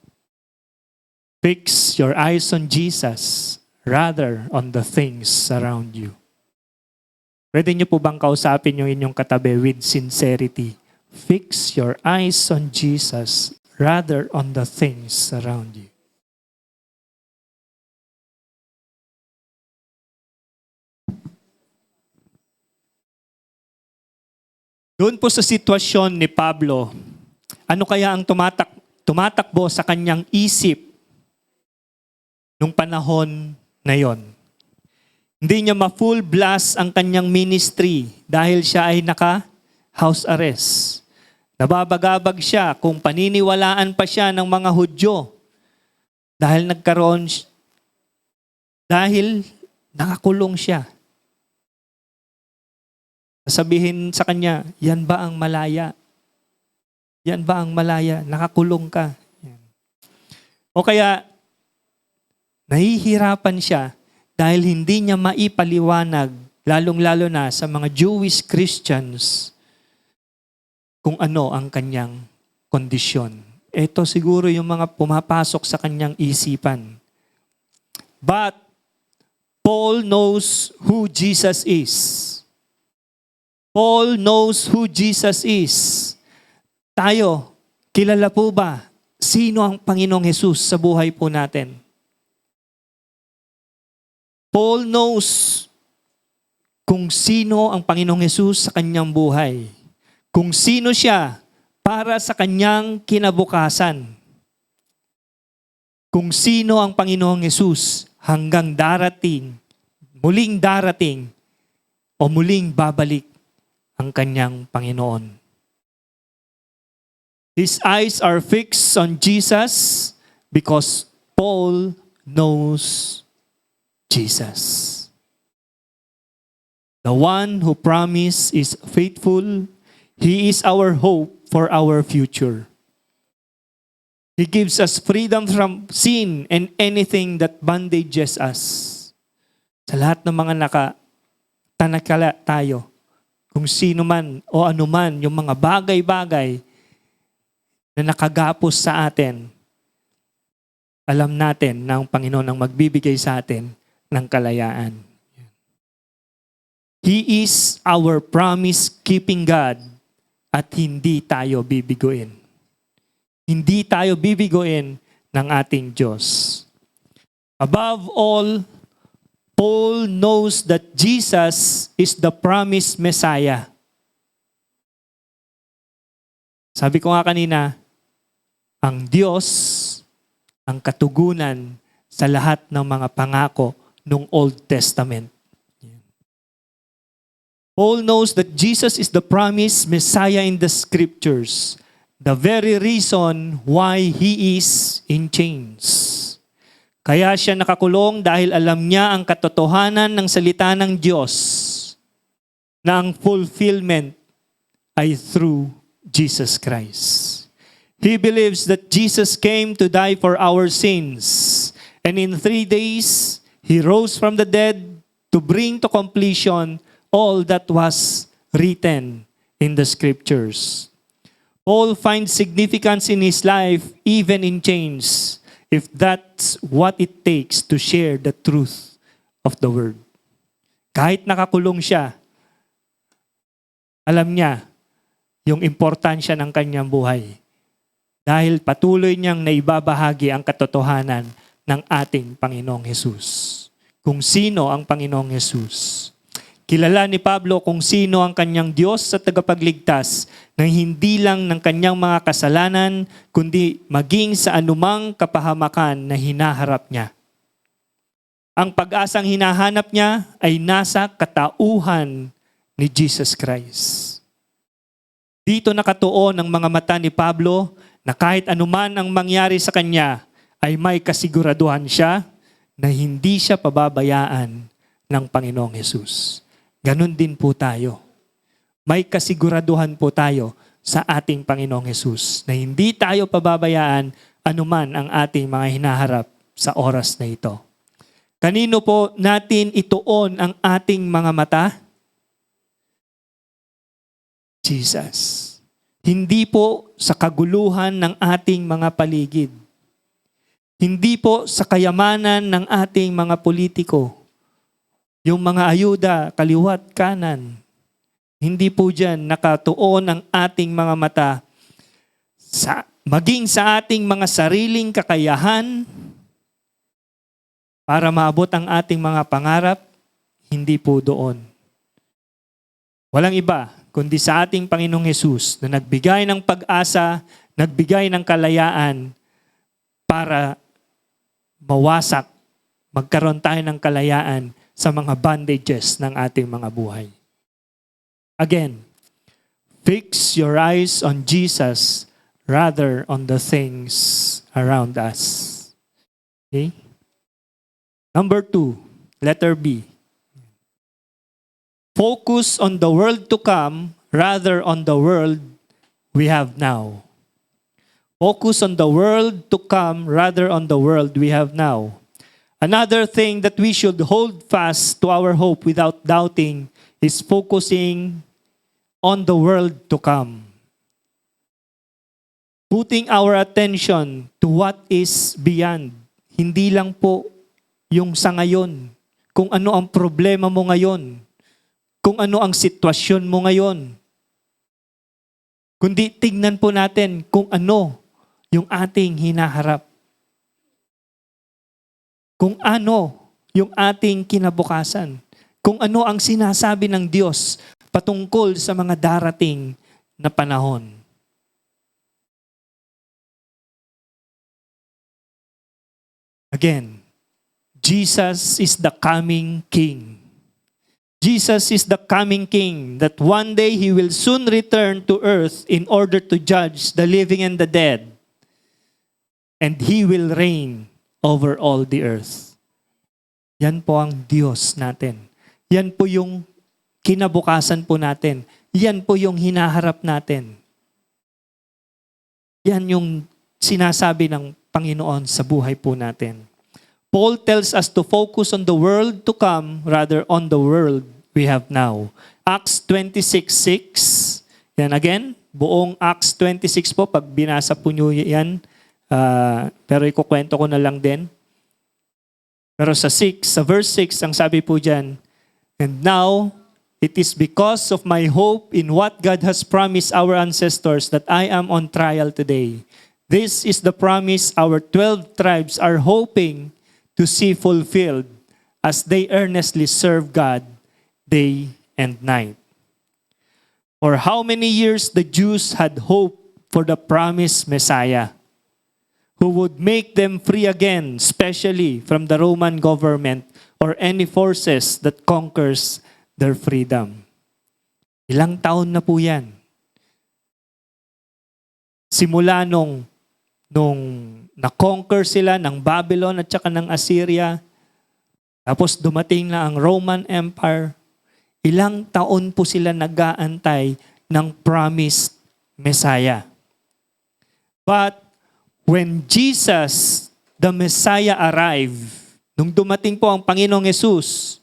Fix your eyes on Jesus rather on the things around you. Pwede niyo po bang kausapin yung inyong katabi with sincerity? Fix your eyes on Jesus rather on the things around you. Doon po sa sitwasyon ni Pablo, ano kaya ang tumatakbo sa kanyang isip nung panahon na yon? Hindi niya ma-full blast ang kanyang ministry dahil siya ay naka-house arrest. Nababagabag siya kung paniniwalaan pa siya ng mga Hudyo dahil nakakulong siya. Sabihin sa kanya, yan ba ang malaya? Yan ba ang malaya? Nakakulong ka. Yan. O kaya, nahihirapan siya dahil hindi niya maipaliwanag, lalong-lalo na sa mga Jewish Christians, kung ano ang kanyang kondisyon. Ito siguro yung mga pumapasok sa kanyang isipan. But Paul knows who Jesus is. Paul knows who Jesus is. Tayo, kilala po ba sino ang Panginoong Hesus sa buhay po natin? Paul knows kung sino ang Panginoong Hesus sa kanyang buhay. Kung sino siya para sa kanyang kinabukasan. Kung sino ang Panginoong Hesus hanggang muling darating o muling babalik ang kanyang Panginoon. His eyes are fixed on Jesus because Paul knows Jesus. The one who promised is faithful. He is our hope for our future. He gives us freedom from sin and anything that bondages us. Sa lahat ng mga nakatanakala tayo, kung sino man o anuman yung mga bagay-bagay na nakagapos sa atin, alam natin na ang Panginoon ang magbibigay sa atin ng kalayaan. He is our promise-keeping God at hindi tayo bibiguin. Hindi tayo bibiguin ng ating Diyos. Above all, Paul knows that Jesus is the promised Messiah. Sabi ko nga kanina, ang Diyos ang katugunan sa lahat ng mga pangako ng Old Testament. Paul knows that Jesus is the promised Messiah in the Scriptures, the very reason why He is in chains. Kaya siya nakakulong dahil alam niya ang katotohanan ng salita ng Diyos na ang fulfillment ay through Jesus Christ. He believes that Jesus came to die for our sins, and in 3 days, He rose from the dead to bring to completion all that was written in the Scriptures. Paul finds significance in his life even in chains, if that's what it takes to share the truth of the Word. Kahit nakakulong siya, alam niya yung importansya ng kanyang buhay. Dahil patuloy niyang naibabahagi ang katotohanan ng ating Panginoong Hesus. Kung sino ang Panginoong Hesus. Kilala ni Pablo kung sino ang kanyang Diyos sa tagapagligtas na hindi lang ng kanyang mga kasalanan, kundi maging sa anumang kapahamakan na hinaharap niya. Ang pag-asang hinahanap niya ay nasa katauhan ni Jesus Christ. Dito nakatuon ang mga mata ni Pablo na kahit anuman ang mangyari sa kanya ay may kasiguraduhan siya na hindi siya pababayaan ng Panginoong Hesus. Ganon din po tayo. May kasiguraduhan po tayo sa ating Panginoong Hesus na hindi tayo pababayaan anuman ang ating mga hinaharap sa oras na ito. Kanino po natin ituon ang ating mga mata? Jesus. Hindi po sa kaguluhan ng ating mga paligid. Hindi po sa kayamanan ng ating mga politiko. Yung mga ayuda, kaliwat, kanan. Hindi po dyan nakatuon ang ating mga mata maging sa ating mga sariling kakayahan para maabot ang ating mga pangarap. Hindi po doon. Walang iba kundi sa ating Panginoong Hesus na nagbigay ng pag-asa, nagbigay ng kalayaan para mawasak, magkaroon tayo ng kalayaan sa mga bondages ng ating mga buhay. Again, fix your eyes on Jesus rather on the things around us. Okay? Number 2, letter B. Focus on the world to come rather on the world we have now. Focus on the world to come rather on the world we have now. Another thing that we should hold fast to our hope without doubting is focusing on the world to come. Putting our attention to what is beyond. Hindi lang po yung sa ngayon. Kung ano ang problema mo ngayon. Kung ano ang sitwasyon mo ngayon. Kundi tignan po natin kung ano yung ating hinaharap. Kung ano yung ating kinabukasan. Kung ano ang sinasabi ng Diyos patungkol sa mga darating na panahon. Again, Jesus is the coming King. Jesus is the coming King that one day He will soon return to earth in order to judge the living and the dead. And He will reign over all the earth. Yan po ang Diyos natin. Yan po yung kinabukasan po natin. Yan po yung hinaharap natin. Yan yung sinasabi ng Panginoon sa buhay po natin. Paul tells us to focus on the world to come rather on the world we have now. Acts 26:6. Yan again, buong Acts 26 po, pag binasa po nyo yan, pero ikukwento ko na lang din. Pero sa verse 6, ang sabi po dyan, and now, it is because of my hope in what God has promised our ancestors that I am on trial today. This is the promise our 12 tribes are hoping to see fulfilled as they earnestly serve God day and night. For how many years the Jews had hoped for the promised Messiah, who would make them free again, especially from the Roman government or any forces that conquers their freedom. Ilang taon na po yan. Simula nung na-conquer sila ng Babylon at saka ng Assyria, tapos dumating na ang Roman Empire, ilang taon po sila nag-aantay ng promised Messiah. But when Jesus, the Messiah, arrived, nung dumating po ang Panginoong Yesus,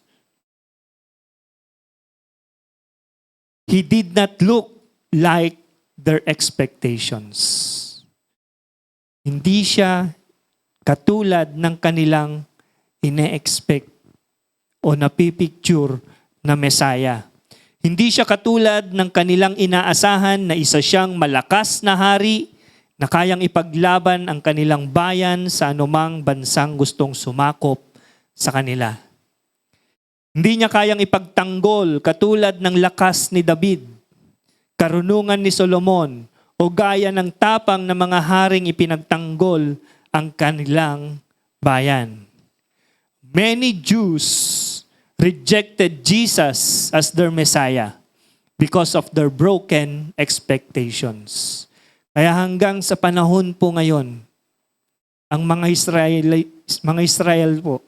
He did not look like their expectations. Hindi siya katulad ng kanilang ine-expect o napipicture na Messiah. Hindi siya katulad ng kanilang inaasahan na isa siyang malakas na hari na kayang ipaglaban ang kanilang bayan sa anumang bansang gustong sumakop sa kanila. Hindi niya kayang ipagtanggol katulad ng lakas ni David, karunungan ni Solomon, o gaya ng tapang ng mga haring ipinagtanggol ang kanilang bayan. Many Jews rejected Jesus as their Messiah because of their broken expectations. Kaya hanggang sa panahon po ngayon, ang mga Israel po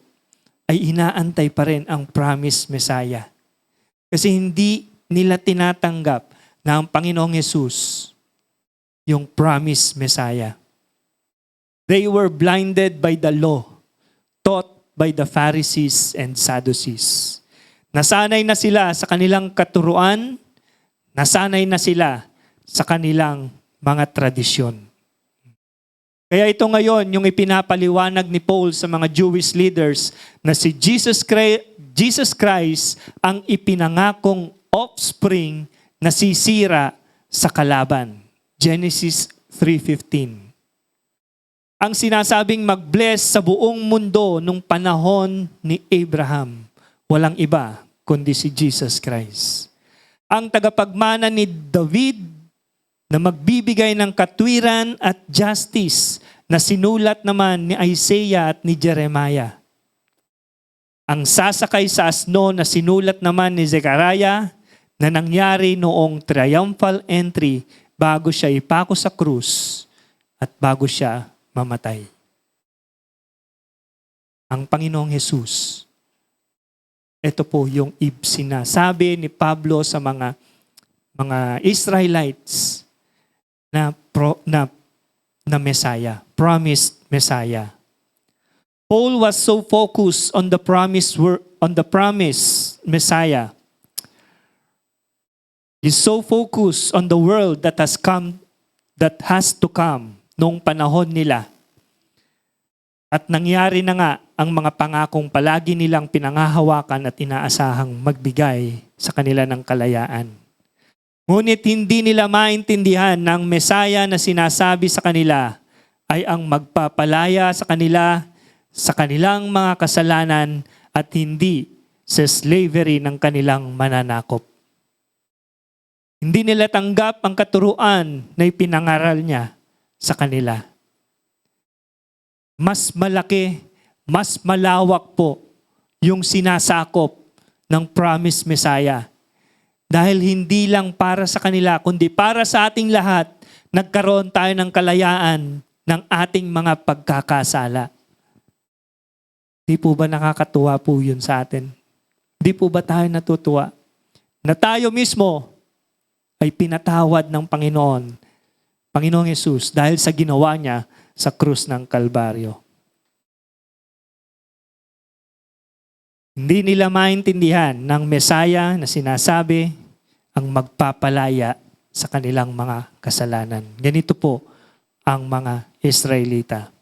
ay inaantay pa rin ang promised Messiah. Kasi hindi nila tinatanggap na ang Panginoong Yesus yung promised Messiah. They were blinded by the law, taught by the Pharisees and Sadducees. Nasanay na sila sa kanilang katuruan, nasanay na sila sa kanilang mga tradisyon. Kaya ito ngayon yung ipinapaliwanag ni Paul sa mga Jewish leaders na si Jesus Christ ang ipinangakong offspring na sisira sa kalaban. Genesis 3:15. Ang sinasabing mag-bless sa buong mundo nung panahon ni Abraham, walang iba kundi si Jesus Christ. Ang tagapagmana ni David na magbibigay ng katwiran at justice na sinulat naman ni Isaiah at ni Jeremiah. Ang sasakay sa asno na sinulat naman ni Zechariah na nangyari noong triumphal entry bago siya ipako sa krus at bago siya mamatay. Ang Panginoong Jesus. Ito po yung sinasabi ni Pablo sa mga Israelites na Messiah, promised Messiah. Paul was so focused on the promised Messiah. He's so focused on the world that that has to come noong panahon nila. At nangyari na nga ang mga pangakong palagi nilang pinangahawakan at inaasahang magbigay sa kanila ng kalayaan. Ngunit hindi nila maintindihan na ang Mesaya na sinasabi sa kanila ay ang magpapalaya sa kanila sa kanilang mga kasalanan at hindi sa slavery ng kanilang mananakop. Hindi nila tanggap ang katuruan na ipinangaral niya sa kanila. Mas malaki, mas malawak po yung sinasakop ng promised Messiah. Dahil hindi lang para sa kanila, kundi para sa ating lahat, nagkaroon tayo ng kalayaan ng ating mga pagkakasala. Di po ba nakakatuwa po yun sa atin? Di po ba tayo natutuwa? Na tayo mismo ay pinatawad ng Panginoong Yesus dahil sa ginawa niya sa krus ng Kalbaryo. Hindi nila maintindihan ng Mesaya na sinasabi ang magpapalaya sa kanilang mga kasalanan. Ganito po ang mga Israelita.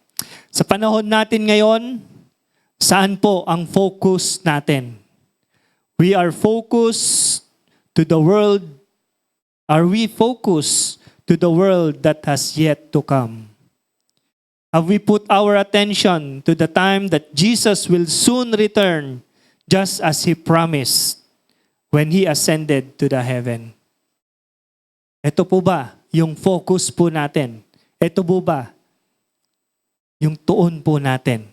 Sa panahon natin ngayon, saan po ang focus natin? We are focused to the world. Are we focused to the world that has yet to come? Have we put our attention to the time that Jesus will soon return just as He promised when He ascended to the heaven? Ito po ba yung focus po natin? Ito po ba yung tuon po natin?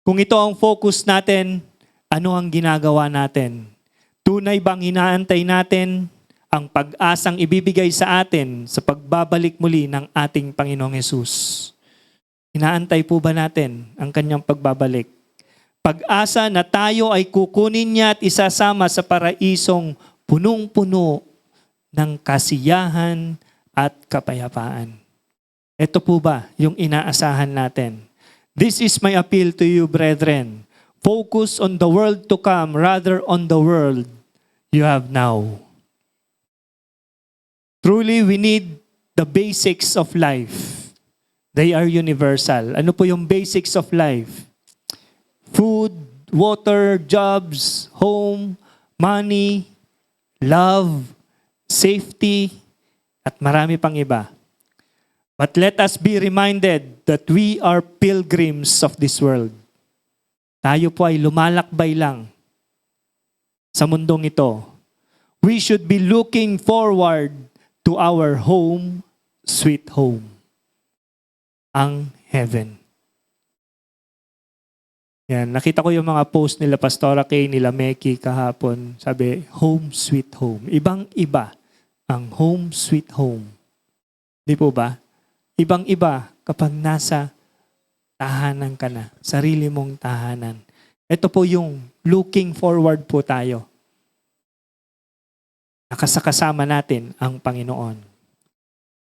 Kung ito ang focus natin, ano ang ginagawa natin? Tunay bang inaantay natin ang pag-asang ibibigay sa atin sa pagbabalik muli ng ating Panginoong Hesus? Inaantay po ba natin ang kanyang pagbabalik? Pag-asa na tayo ay kukunin niya at isasama sa paraisong punong-puno ng kasiyahan at kapayapaan. Ito po ba yung inaasahan natin? This is my appeal to you, brethren. Focus on the world to come rather on the world you have now. Truly, we need the basics of life. They are universal. Ano po yung basics of life? Food, water, jobs, home, money, love, safety, at marami pang iba. But let us be reminded that we are pilgrims of this world. Tayo po ay lumalakbay lang sa mundong ito. We should be looking forward to our home, sweet home. Ang heaven. Yan, nakita ko yung mga post nila Pastora Kay, nila Meki kahapon. Sabi, home, sweet home. Ibang-iba ang home, sweet home. Di po ba? Ibang-iba kapag nasa tahanan ka na, sarili mong tahanan. Ito po yung looking forward po tayo. Nakasakasama natin ang Panginoon.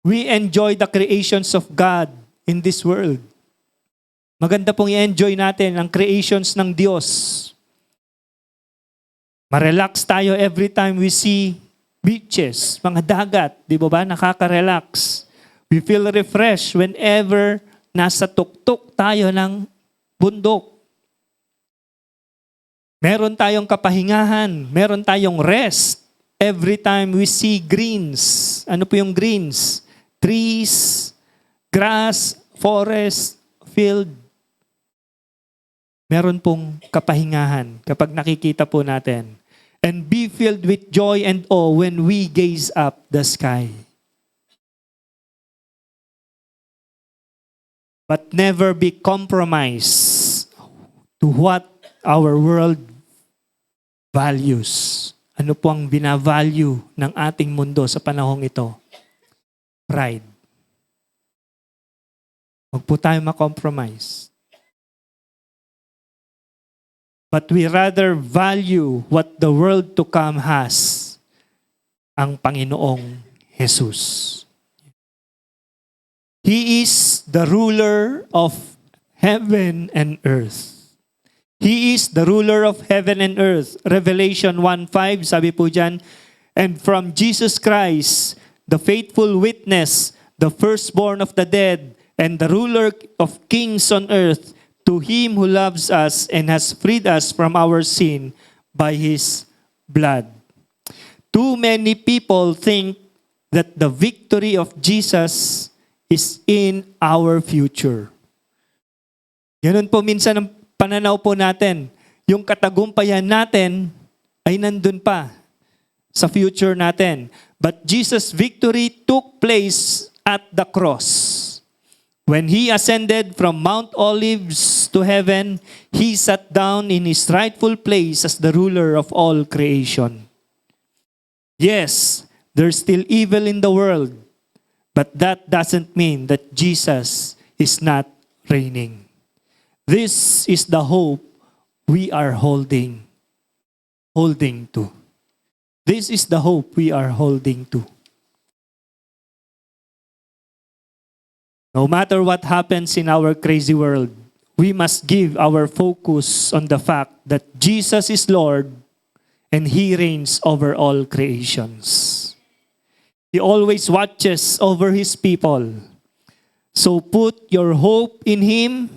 We enjoy the creations of God in this world. Maganda pong i-enjoy natin ang creations ng Diyos. Ma-relax tayo every time we see beaches, mga dagat, di ba? Nakaka-relax. We feel refreshed whenever nasa tuktok tayo ng bundok. Meron tayong kapahingahan, meron tayong rest every time we see greens. Ano po yung greens? Trees, grass, forest, field. Meron pong kapahingahan kapag nakikita po natin. And be filled with joy and awe when we gaze up the sky. But never be compromised to what our world values. Ano po ang binavalue ng ating mundo sa panahong ito? Pride. Huwag po tayo makompromise. But we rather value what the world to come has, ang Panginoong Jesus. He is the ruler of heaven and earth. He is the ruler of heaven and earth. Revelation 1:5, sabi po dyan, and from Jesus Christ, the faithful witness, the firstborn of the dead, and the ruler of kings on earth, to him who loves us and has freed us from our sin by his blood. Too many people think that the victory of Jesus is in our future. Ganun po minsan ang pananaw po natin. Yung katagumpayan natin ay nandun pa sa future natin. But Jesus' victory took place at the cross. When He ascended from Mount Olives to heaven, He sat down in His rightful place as the ruler of all creation. Yes, there's still evil in the world, but that doesn't mean that Jesus is not reigning. This is the hope we are holding to. This is the hope we are holding to. No matter what happens in our crazy world, we must give our focus on the fact that Jesus is Lord and He reigns over all creations. He always watches over His people. So put your hope in Him.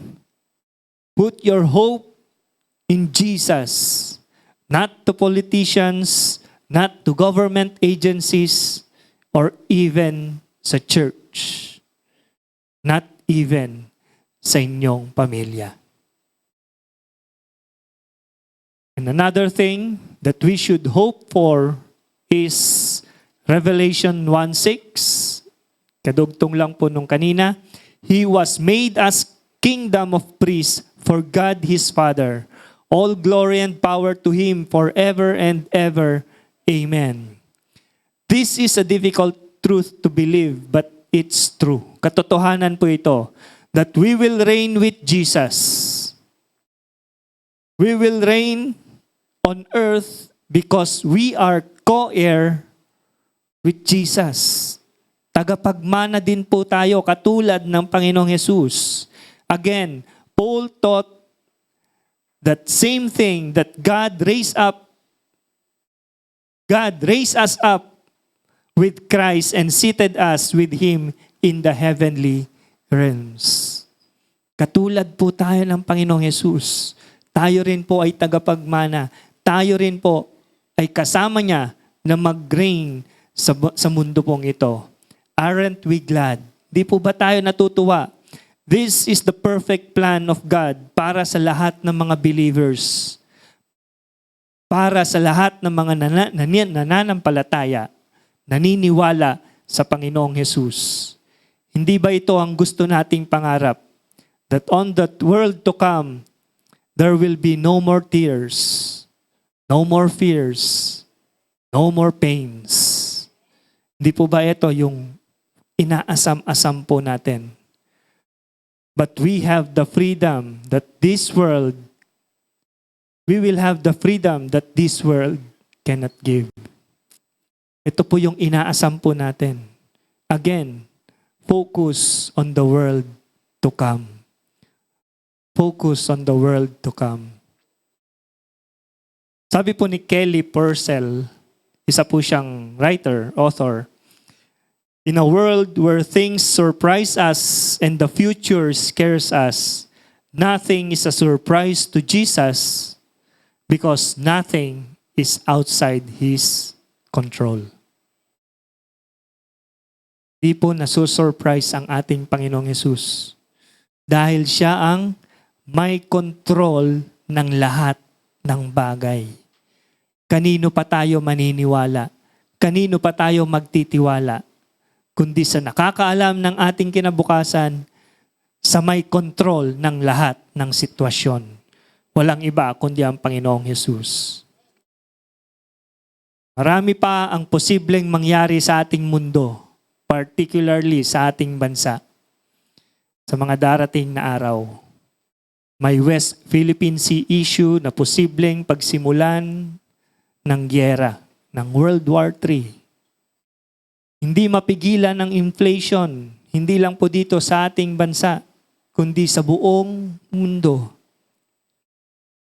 Put your hope in Jesus. Not to politicians, not to government agencies, or even sa church. Not even sa inyong pamilya. And another thing that we should hope for is Revelation 1:6. Kadugtong lang po nung kanina. He was made as kingdom of priests for God His Father. All glory and power to Him forever and ever. Amen. This is a difficult truth to believe, but it's true. Katotohanan po ito, that we will reign with Jesus. We will reign on earth because we are co-heir with Jesus. Tagapagmana din po tayo katulad ng Panginoong Jesus. Again, Paul taught that same thing, that God raised us up with Christ and seated us with Him in the heavenly realms. Katulad po tayo ng Panginoong Jesus. Tayo rin po ay tagapagmana. Tayo rin po ay kasama niya na mag-reign sa mundo pong ito. Aren't we glad? Di po ba tayo natutuwa? This is the perfect plan of God para sa lahat ng mga believers. Para sa lahat ng mga nananampalataya, naniniwala sa Panginoong Jesus. Hindi ba ito ang gusto nating pangarap? That on that world to come, there will be no more tears, no more fears, no more pains. Hindi po ba ito yung inaasam-asam po natin? But we have the freedom that this world, we will have the freedom that this world cannot give. Ito po yung inaasam po natin. Again, focus on the world to come. Focus on the world to come. Sabi po ni Kelly Purcell, isa po siyang writer, author, in a world where things surprise us and the future scares us, nothing is a surprise to Jesus because nothing is outside His control. Di po nasusurprise ang ating Panginoong Hesus dahil Siya ang may control ng lahat ng bagay. Kanino pa tayo maniniwala? Kanino pa tayo magtitiwala? Kundi sa nakakaalam ng ating kinabukasan, sa may control ng lahat ng sitwasyon. Walang iba kundi ang Panginoong Hesus. Marami pa ang posibleng mangyari sa ating mundo, particularly sa ating bansa, sa mga darating na araw. May West Philippine Sea issue na posibleng pagsimulan ng gyera, ng World War III. Hindi mapigilan ng inflation, hindi lang po dito sa ating bansa, kundi sa buong mundo.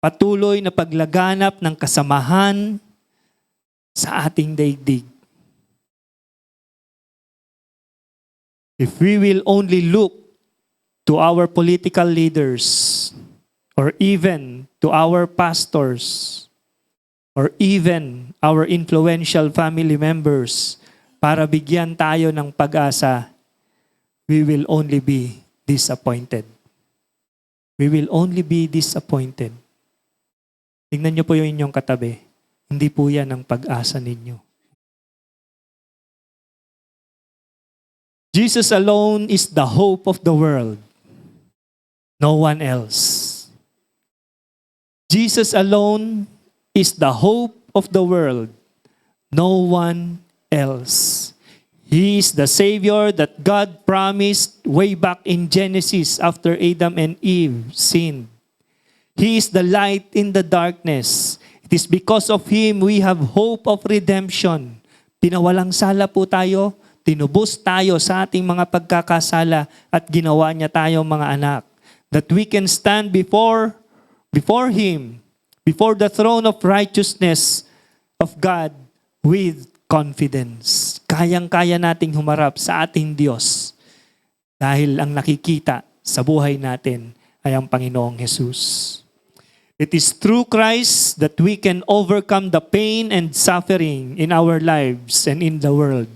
Patuloy na paglaganap ng kasamahan sa ating daigdig. if we will only look to our political leaders, or even to our pastors, or even our influential family members, para bigyan tayo ng pag-asa, we will only be disappointed. We will only be disappointed. Tingnan niyo po yung inyong katabi. Hindi po yan ang pag-asa ninyo. Jesus alone is the hope of the world. No one else. Jesus alone is the hope of the world. No one else. He is the Savior that God promised way back in Genesis after Adam and Eve sinned. He is the light in the darkness. It is because of Him we have hope of redemption. Pinawalang sala po tayo, tinubos tayo sa ating mga pagkakasala at ginawa niya tayong mga anak. That we can stand before Him, before the throne of righteousness of God with confidence. Kayang-kaya nating humarap sa ating Diyos dahil ang nakikita sa buhay natin ay ang Panginoong Jesus. It is through Christ that we can overcome the pain and suffering in our lives and in the world.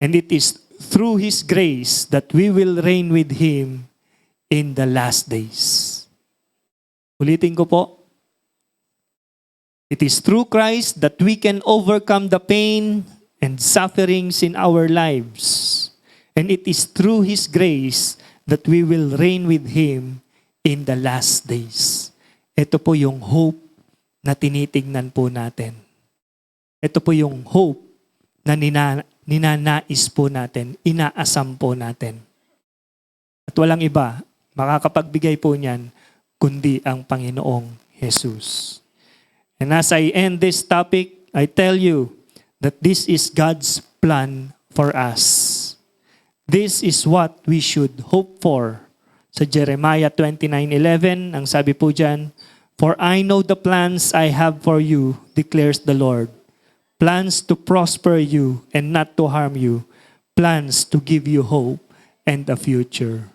And it is through His grace that we will reign with Him in the last days. Ulitin ko po. It is through Christ that we can overcome the pain and sufferings in our lives. And it is through His grace that we will reign with Him in the last days. Ito po yung hope na tinitingnan po natin. Ito po yung hope na ninanais po natin, inaasam po natin. At walang iba, makakapagbigay po niyan, kundi ang Panginoong Jesus. And as I end this topic, I tell you that this is God's plan for us. This is what we should hope for. Sa Jeremiah 29:11, ang sabi po dyan, "For I know the plans I have for you, declares the Lord. Plans to prosper you and not to harm you. Plans to give you hope and a future."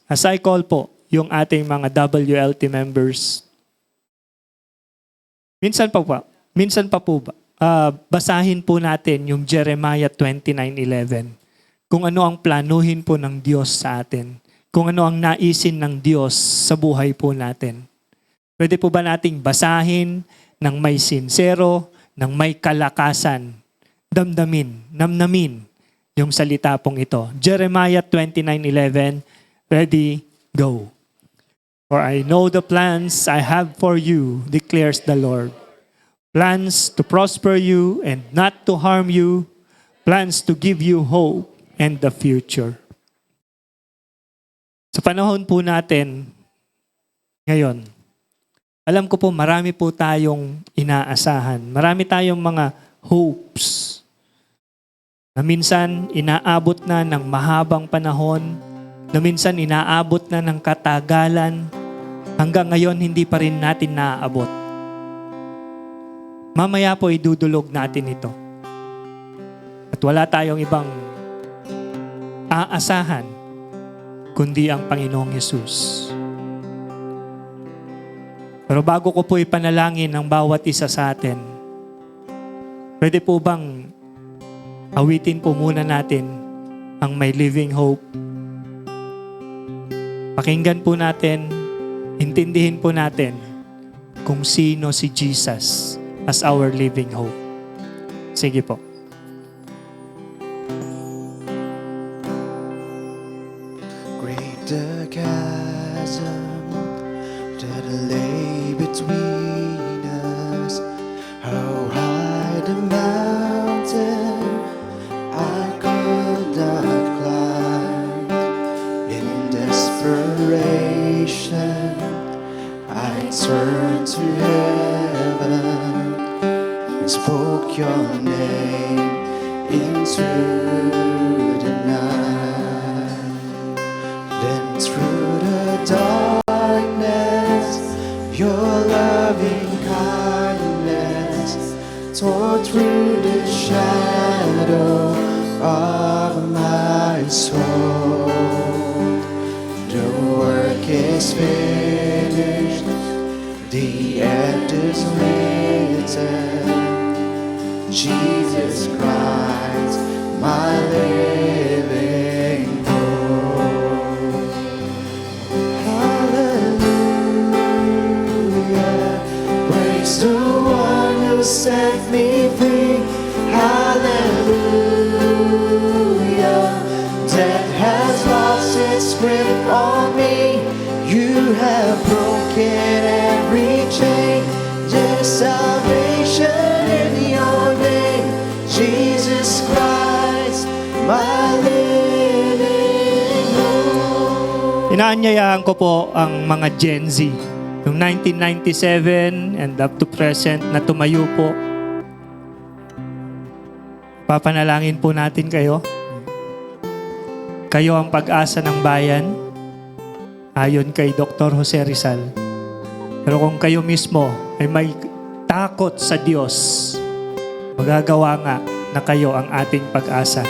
As I call po yung ating mga WLT members, minsan pa po ba, basahin po natin yung Jeremiah 29:11. Kung ano ang planuhin po ng Diyos sa atin. Kung ano ang naisin ng Diyos sa buhay po natin. Pwede po ba nating basahin ng may sincero, ng may kalakasan, namnamin yung salita pong ito. Jeremiah 29:11, ready, go. "For I know the plans I have for you, declares the Lord. Plans to prosper you and not to harm you, plans to give you hope and the future." Sa panahon po natin ngayon, alam ko po marami po tayong inaasahan. Marami tayong mga hopes na minsan inaabot na ng mahabang panahon, na minsan inaabot na ng katagalan, hanggang ngayon hindi pa rin natin naaabot. Mamaya po idudulog natin ito. At wala tayong ibang aasahan kundi ang Panginoong Yesus. Pero bago ko po ipanalangin ang bawat isa sa atin, pwede po bang awitin po muna natin ang My Living Hope? Pakinggan po natin, intindihin po natin kung sino si Jesus as our living hope. Sige po. Great the chasm that lay between us. How high the mountain I could not climb. In desperation, I turned to heaven and spoke your name into the night. Then through the darkness, your loving kindness tore through the shadow of my is whole. The work is finished, the end is written. Jesus Christ, my living hope. Hallelujah, praise the one who set me free. Hallelujah, death has lost its grip on me. You have broken every chain. There's salvation in your name, Jesus Christ, my living hope. Inaanyayahan ko po ang mga Gen Z. Yung 1997 and up to present na tumayo po. Papanalangin po natin kayo. Kayo ang pag-asa ng bayan, ayon kay Dr. Jose Rizal. Pero kung kayo mismo ay may takot sa Diyos, magagawa nga na kayo ang ating pag-asa.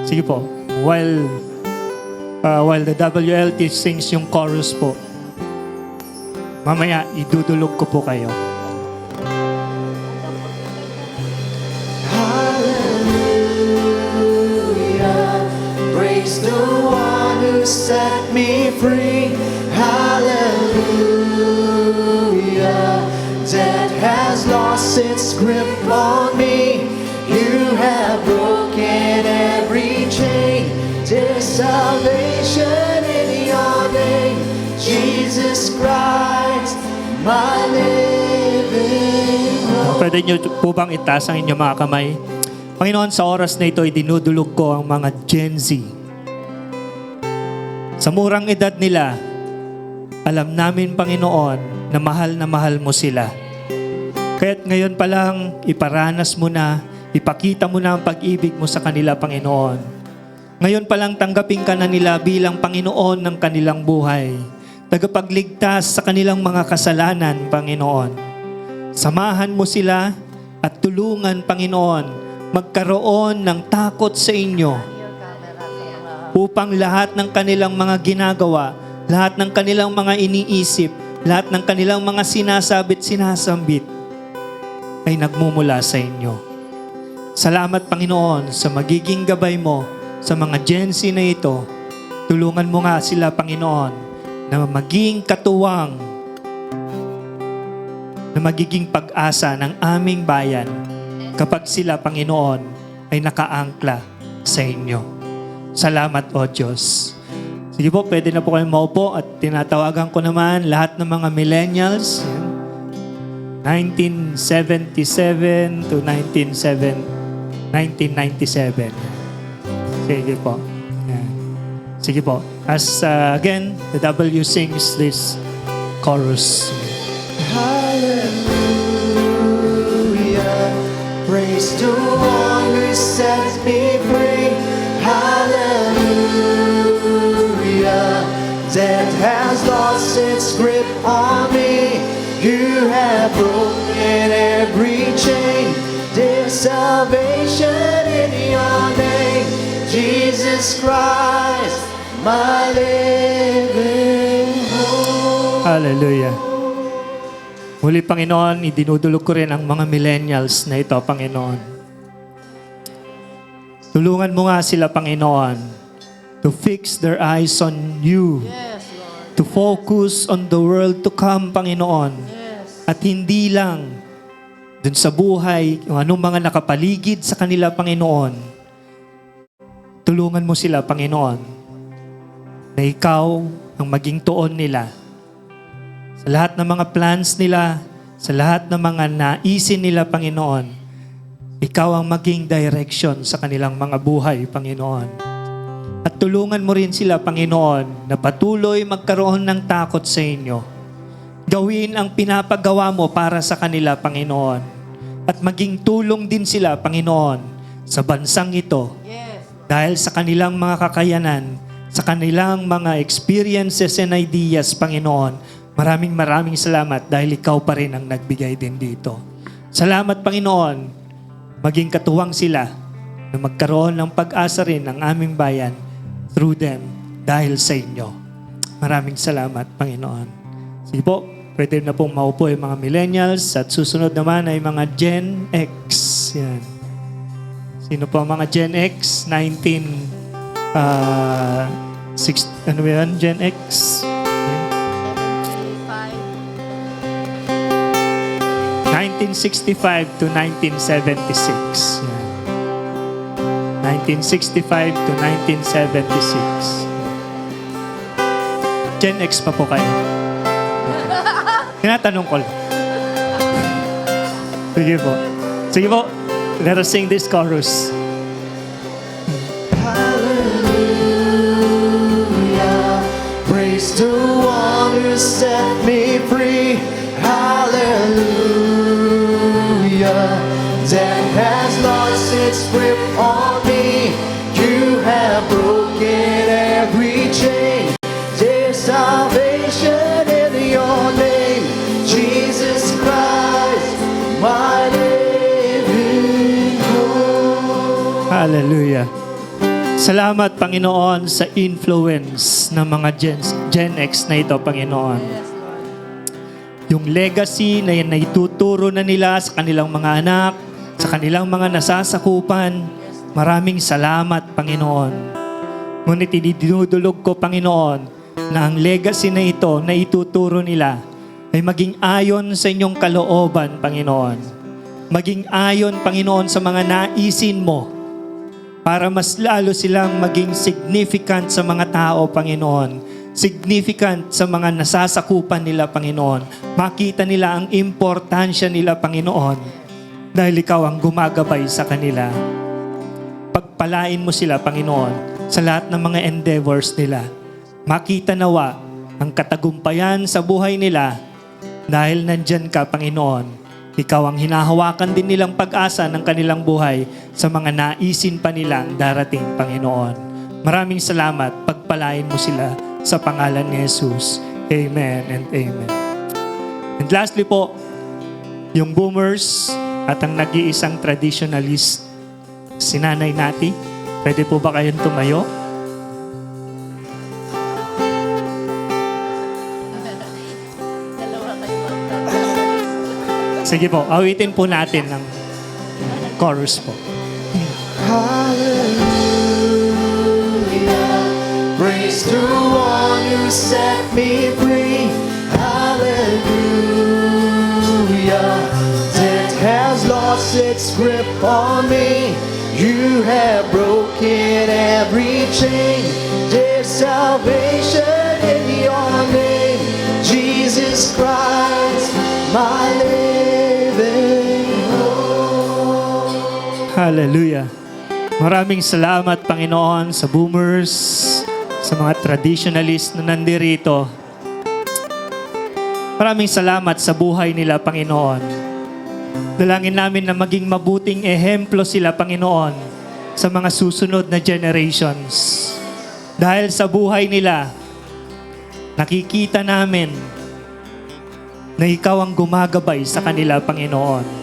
Sige po, while the WLT sings yung chorus po, mamaya idudulog ko po kayo. Hallelujah, praise the one who set me free. Hallelujah, death has lost its grip on me. You have broken every chain. There's salvation in your name, Jesus Christ, my living hope. Pwede nyo po bang itaas ang inyong mga kamay? Panginoon, sa oras na ito, idinudulog ko ang mga Gen Z. Sa murang edad nila, alam namin, Panginoon, na mahal mo sila. Kaya't ngayon pa lang, iparanas mo na, ipakita mo na ang pag-ibig mo sa kanila, Panginoon. Ngayon pa lang tanggapin ka na nila bilang Panginoon ng kanilang buhay. Tagapagligtas sa kanilang mga kasalanan, Panginoon. Samahan mo sila at tulungan, Panginoon, magkaroon ng takot sa inyo upang lahat ng kanilang mga ginagawa, lahat ng kanilang mga iniisip, lahat ng kanilang mga sinasambit ay nagmumula sa inyo. Salamat, Panginoon, sa magiging gabay mo sa mga Gen Z na ito. Tulungan mo nga sila, Panginoon, na maging katuwang, na magiging pag-asa ng aming bayan kapag sila, Panginoon, ay nakaangkla sa inyo. Salamat, O Diyos. Sige po, pwede na po kayong maupo at tinatawagan ko naman lahat ng mga millennials. 1977 to 1997. Sige po. Yan. Sige po. As again, the W sings this chorus. Hallelujah, praise the one who sets me free. Hallelujah, death has lost its grip on me. You have broken every chain. There's salvation in your name, Jesus Christ, my living hope. Hallelujah. Muli, Panginoon, idinudulog ko rin ang mga millennials na ito, Panginoon. Tulungan mo nga sila, Panginoon, to fix their eyes on you. To focus on the world to come, Panginoon. At hindi lang dun sa buhay, yung anong mga nakapaligid sa kanila, Panginoon. Tulungan mo sila, Panginoon, na ikaw ang maging tuon nila. Sa lahat ng mga plans nila, sa lahat ng mga naisin nila, Panginoon, ikaw ang maging direction sa kanilang mga buhay, Panginoon. At tulungan mo rin sila, Panginoon, na patuloy magkaroon ng takot sa inyo. Gawin ang pinapagawa mo para sa kanila, Panginoon. At maging tulong din sila, Panginoon, sa bansang ito. Dahil sa kanilang mga kakayanan, sa kanilang mga experiences and ideas, Panginoon, maraming salamat dahil ikaw pa rin ang nagbigay din dito. Salamat, Panginoon. Maging katuwang sila na magkaroon ng pag-asa rin ang aming bayan through them dahil sa inyo. Maraming salamat, Panginoon. Sige po, pwede na pong maupo yung mga millennials at susunod naman ay mga Gen X. Yan. Sino po ang mga Gen X? 1965 to 1976. Yan. 1965 to 1976. Gen X pa po kayo. Tinatanong ko lang. Sige po. Sige po. Let us sing this chorus. Hallelujah, praise the one who set me free. Hallelujah, death has lost its grip on me. You have broken every chain. There's salvation in your name, Jesus Christ, my living hope. Hallelujah. Salamat, Panginoon, sa influence ng mga Gen X na ito, Panginoon. Yung legacy na yan na ituturo na nila sa kanilang mga anak, sa kanilang mga nasasakupan. Maraming salamat, Panginoon. Ngunit dinudulog ko, Panginoon, na ang legacy na ito na ituturo nila ay maging ayon sa inyong kalooban, Panginoon. Maging ayon, Panginoon, sa mga naisin mo para mas lalo silang maging significant sa mga tao, Panginoon. Significant sa mga nasasakupan nila, Panginoon. Makita nila ang importansya nila, Panginoon, dahil ikaw ang gumagabay sa kanila. Pagpalain mo sila, Panginoon, sa lahat ng mga endeavors nila. Makita nawa ang katagumpayan sa buhay nila dahil nandyan ka, Panginoon. Ikaw ang hinahawakan din nilang pag-asa ng kanilang buhay sa mga naisin pa nilang darating, Panginoon. Maraming salamat. Pagpalain mo sila sa pangalan ni Jesus. Amen and amen. And lastly po, yung boomers at ang nag-iisang traditionalist, si Nanay Nati. Pwede po ba kayong tumayo? Sige po, awitin po natin ng chorus po. Hallelujah, praise the one who set me free. Hallelujah, death has lost its grip on me. You have broken every chain. There's salvation in your name, Jesus Christ, my living hope. Hallelujah. Maraming salamat, Panginoon, sa boomers, sa mga traditionalist na nandirito. Maraming salamat sa buhay nila, Panginoon. Dalangin namin na maging mabuting ehemplo sila, Panginoon, sa mga susunod na generations. Dahil sa buhay nila, nakikita namin na ikaw ang gumagabay sa kanila, Panginoon.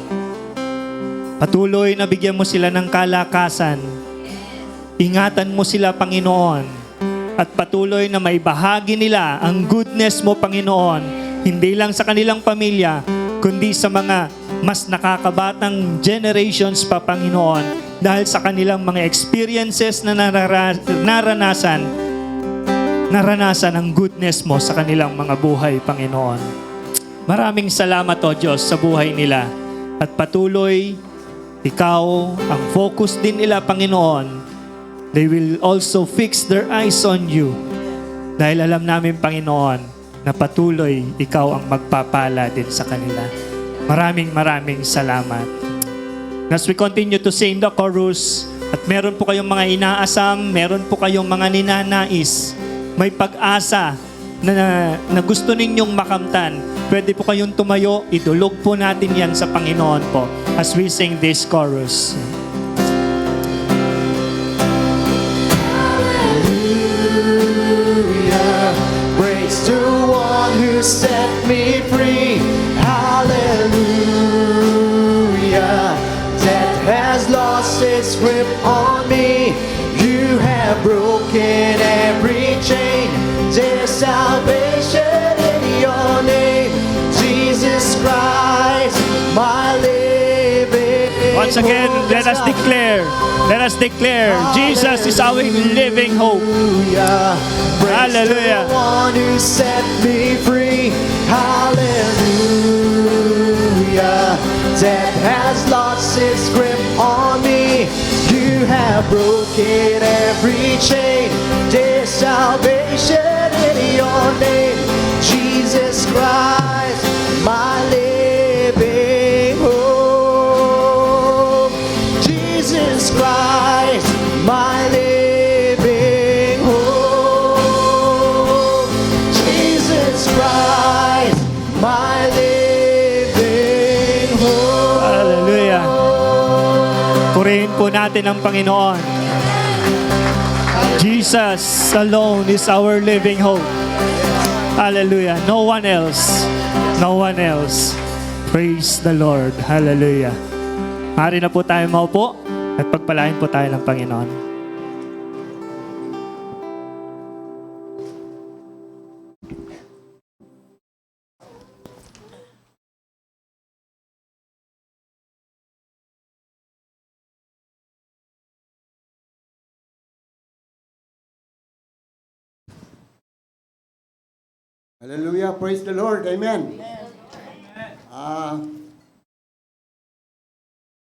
Patuloy na bigyan mo sila ng kalakasan. Ingatan mo sila, Panginoon. At patuloy na maibahagi nila ang goodness mo, Panginoon. Hindi lang sa kanilang pamilya, kundi sa mga mas nakakabatang generations pa, Panginoon. Dahil sa kanilang mga experiences na naranasan ang goodness mo sa kanilang mga buhay, Panginoon. Maraming salamat, O Diyos, sa buhay nila. At patuloy, ikaw ang focus din nila, Panginoon. They will also fix their eyes on you. Dahil alam namin, Panginoon, na patuloy ikaw ang magpapala din sa kanila. Maraming salamat. As we continue to sing the chorus, at meron po kayong mga inaasam, meron po kayong mga ninanais, may pag-asa na gusto ninyong makamtan, pwede po kayong tumayo, idulog po natin yan sa Panginoon po as we sing this chorus. Hallelujah, praise the one who set me free. Hallelujah, death has lost its its grip on me. You have broken every chain. There's salvation in your name, Jesus Christ, my living Once again, let us declare, Jesus is our living hope. Hallelujah. Praise Hallelujah. the one who set me free. Hallelujah. Death has lost its grip on me. You have broken every chain. There's salvation in your name, Jesus Christ, my living hope. Jesus Christ, my living hope. Jesus Christ, my living hope. Hallelujah. Purihin po natin ang Panginoon. Jesus alone is our living hope. Hallelujah. No one else. No one else. Praise the Lord. Hallelujah. Maaari na po tayo maupo at pagpalain po tayo ng Panginoon. Hallelujah. Praise the Lord. Amen.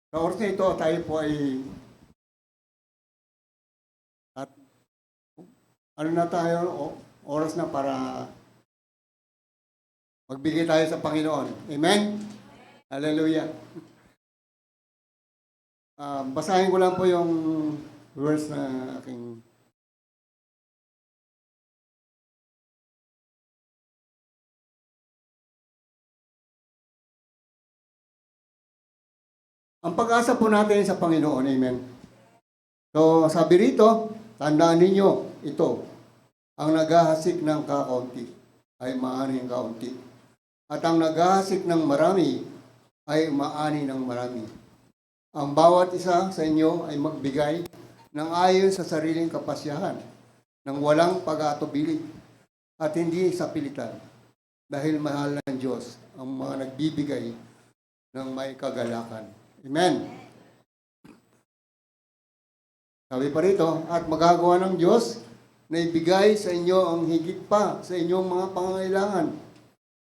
Sa oras na ito, tayo po ay at ano na tayo, oras na para magbigay tayo sa Panginoon. Amen? Hallelujah. Basahin ko lang po yung verse na aking ang pag-asa po natin sa Panginoon. Amen. So, sabi rito, tandaan ninyo ito, ang naghahasik ng kakaunti ay maani ng kaunti. At ang naghahasik ng marami ay maani ng marami. Ang bawat isa sa inyo ay magbigay ng ayon sa sariling kapasyahan, ng walang pag-atubili at hindi sa pilitan. Dahil mahal ng Diyos ang mga nagbibigay ng may kagalakan. Amen. Sabi pa rito, at magagawa ng Diyos na ibigay sa inyo ang higit pa sa inyong mga pangangailangan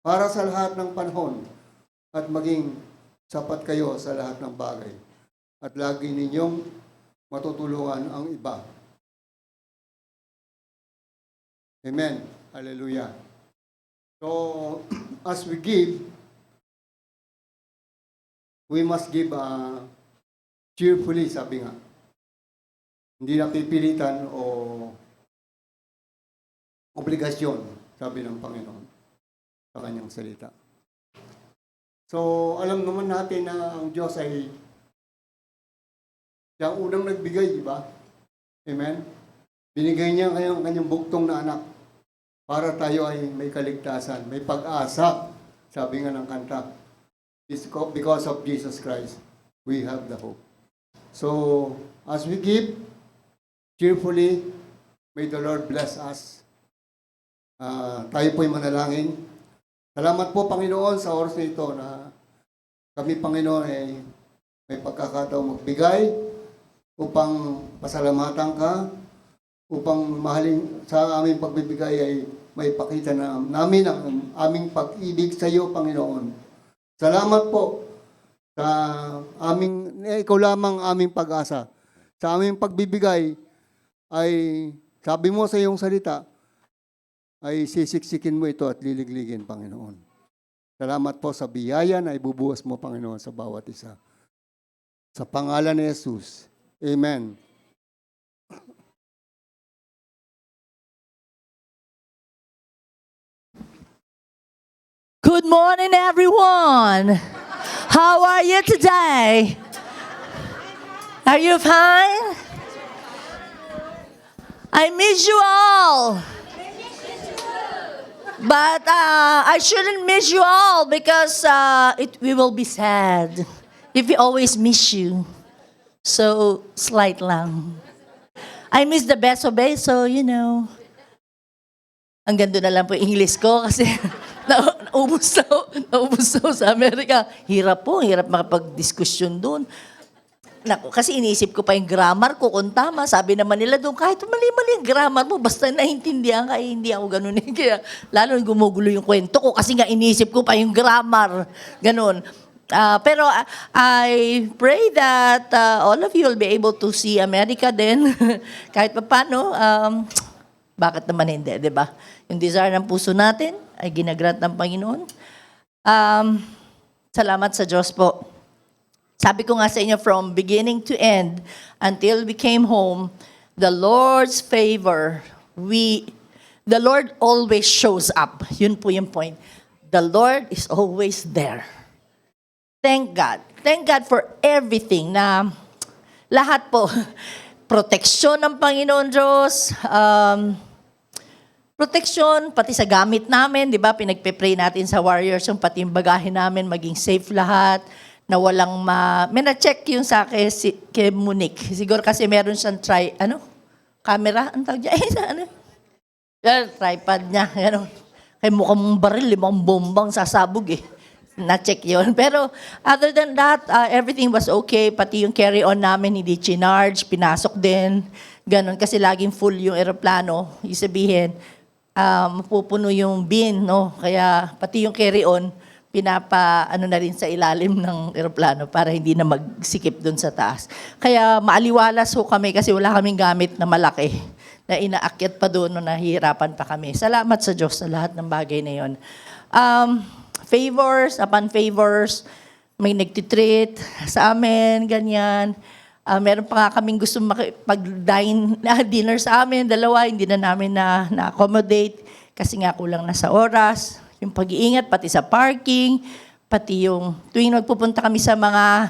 para sa lahat ng panahon at maging sapat kayo sa lahat ng bagay at lagi ninyong matutulungan ang iba. Amen. Hallelujah. So, as we give, we must give cheerfully, sabi nga. Hindi na pipilitan o obligasyon, sabi ng Panginoon sa kanyang salita. So, alam naman natin na ang Diyos ay siya ang unang nagbigay, di ba? Amen? Binigay niya kanyang buktong na anak para tayo ay may kaligtasan, may pag-asa, sabi nga ng kanta. Because of Jesus Christ, we have the hope. So, as we give cheerfully, may the Lord bless us. Tayo po'y manalangin. Salamat po, Panginoon, sa oras na ito na kami, Panginoon, ay may pagkakataong magbigay upang pasalamatan ka, upang mahalin sa aming pagbibigay ay may pakita na namin ang aming pag-ibig sa iyo, Panginoon. Salamat po sa ikaw lamang aming pag-asa. Sa aming pagbibigay ay, sabi mo sa iyong salita, ay sisiksikin mo ito at liligligin, Panginoon. Salamat po sa biyaya na ibubuhos mo, Panginoon, sa bawat isa. Sa pangalan ni Jesus. Amen. Good morning, everyone. How are you today? Are you fine? I miss you all. But I shouldn't miss you all because we will be sad if we always miss you. So, slight lang. I miss the beso-beso, you know. Ang ganda na lang po yung English ko kasi naubos na ako sa Amerika. Hirap makapag-diskusyon doon. Naku, kasi iniisip ko pa yung grammar ko kung tama. Sabi naman nila doon, kahit mali-mali yung grammar mo, basta naintindihan ka, hindi ako ganun. Kaya lalo gumugulo yung kwento ko kasi nga iniisip ko pa yung grammar. Ganun. Pero I pray that all of you will be able to see America din. Kahit pa paano, bakit naman hindi, di ba? Yung desire ng puso natin ay ginagrant ng Panginoon. Salamat sa Diyos po. Sabi ko nga sa inyo, from beginning to end, until we came home, the Lord's favor, the Lord always shows up. Yun po yung point. The Lord is always there. Thank God. Thank God for everything na lahat po. Proteksyon ng Panginoon Diyos, proteksyon, pati sa gamit namin, di ba? Pinagpe-pray natin sa warriors, yung pati yung bagahe namin, maging safe lahat, na walang may na-check yung sa akin kay Monique. Siguro kasi meron siyang camera? Ang tawag niya? Tripod niya. Gano'n. Kaya mukhang baril, 5 bombang sasabog eh. Na-check yun. Pero other than that, everything was okay. Pati yung carry-on namin, hindi chinarge, pinasok din. Ganon. Kasi laging full yung aeroplano. Ibig sabihin, mapupuno yung bin, no? Kaya pati yung carry-on, na rin sa ilalim ng aeroplano para hindi na magsikip dun sa taas. Kaya maaliwalas ho kami kasi wala kaming gamit na malaki na inaakyat pa doon no, nahihirapan pa kami. Salamat sa Diyos sa lahat ng bagay na yun. Favors, upon favors, may nagtitreat sa amin, ganyan. Meron pa nga kaming gusto makipag-dine na dinner sa amin, dalawa, hindi na namin na-accommodate kasi nga kulang na sa oras. Yung pag-iingat, pati sa parking, pati yung tuwing magpupunta kami sa mga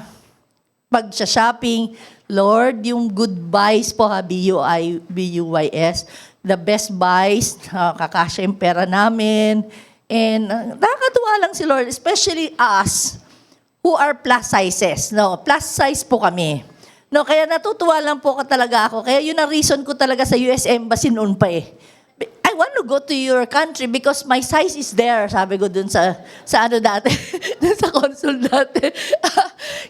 pag-shopping, Lord, yung good buys po ha, B-U-Y-S, the best buys, kakasya yung pera namin, and nakakatuwa lang si Lord, especially us, who are plus sizes, no? Plus size po kami. No, kaya natutuwa lang po talaga ako. Kaya yun ang reason ko talaga sa US Embassy noon pa eh. I want to go to your country because my size is there, sabi ko dun sa dati, dun sa consul dati.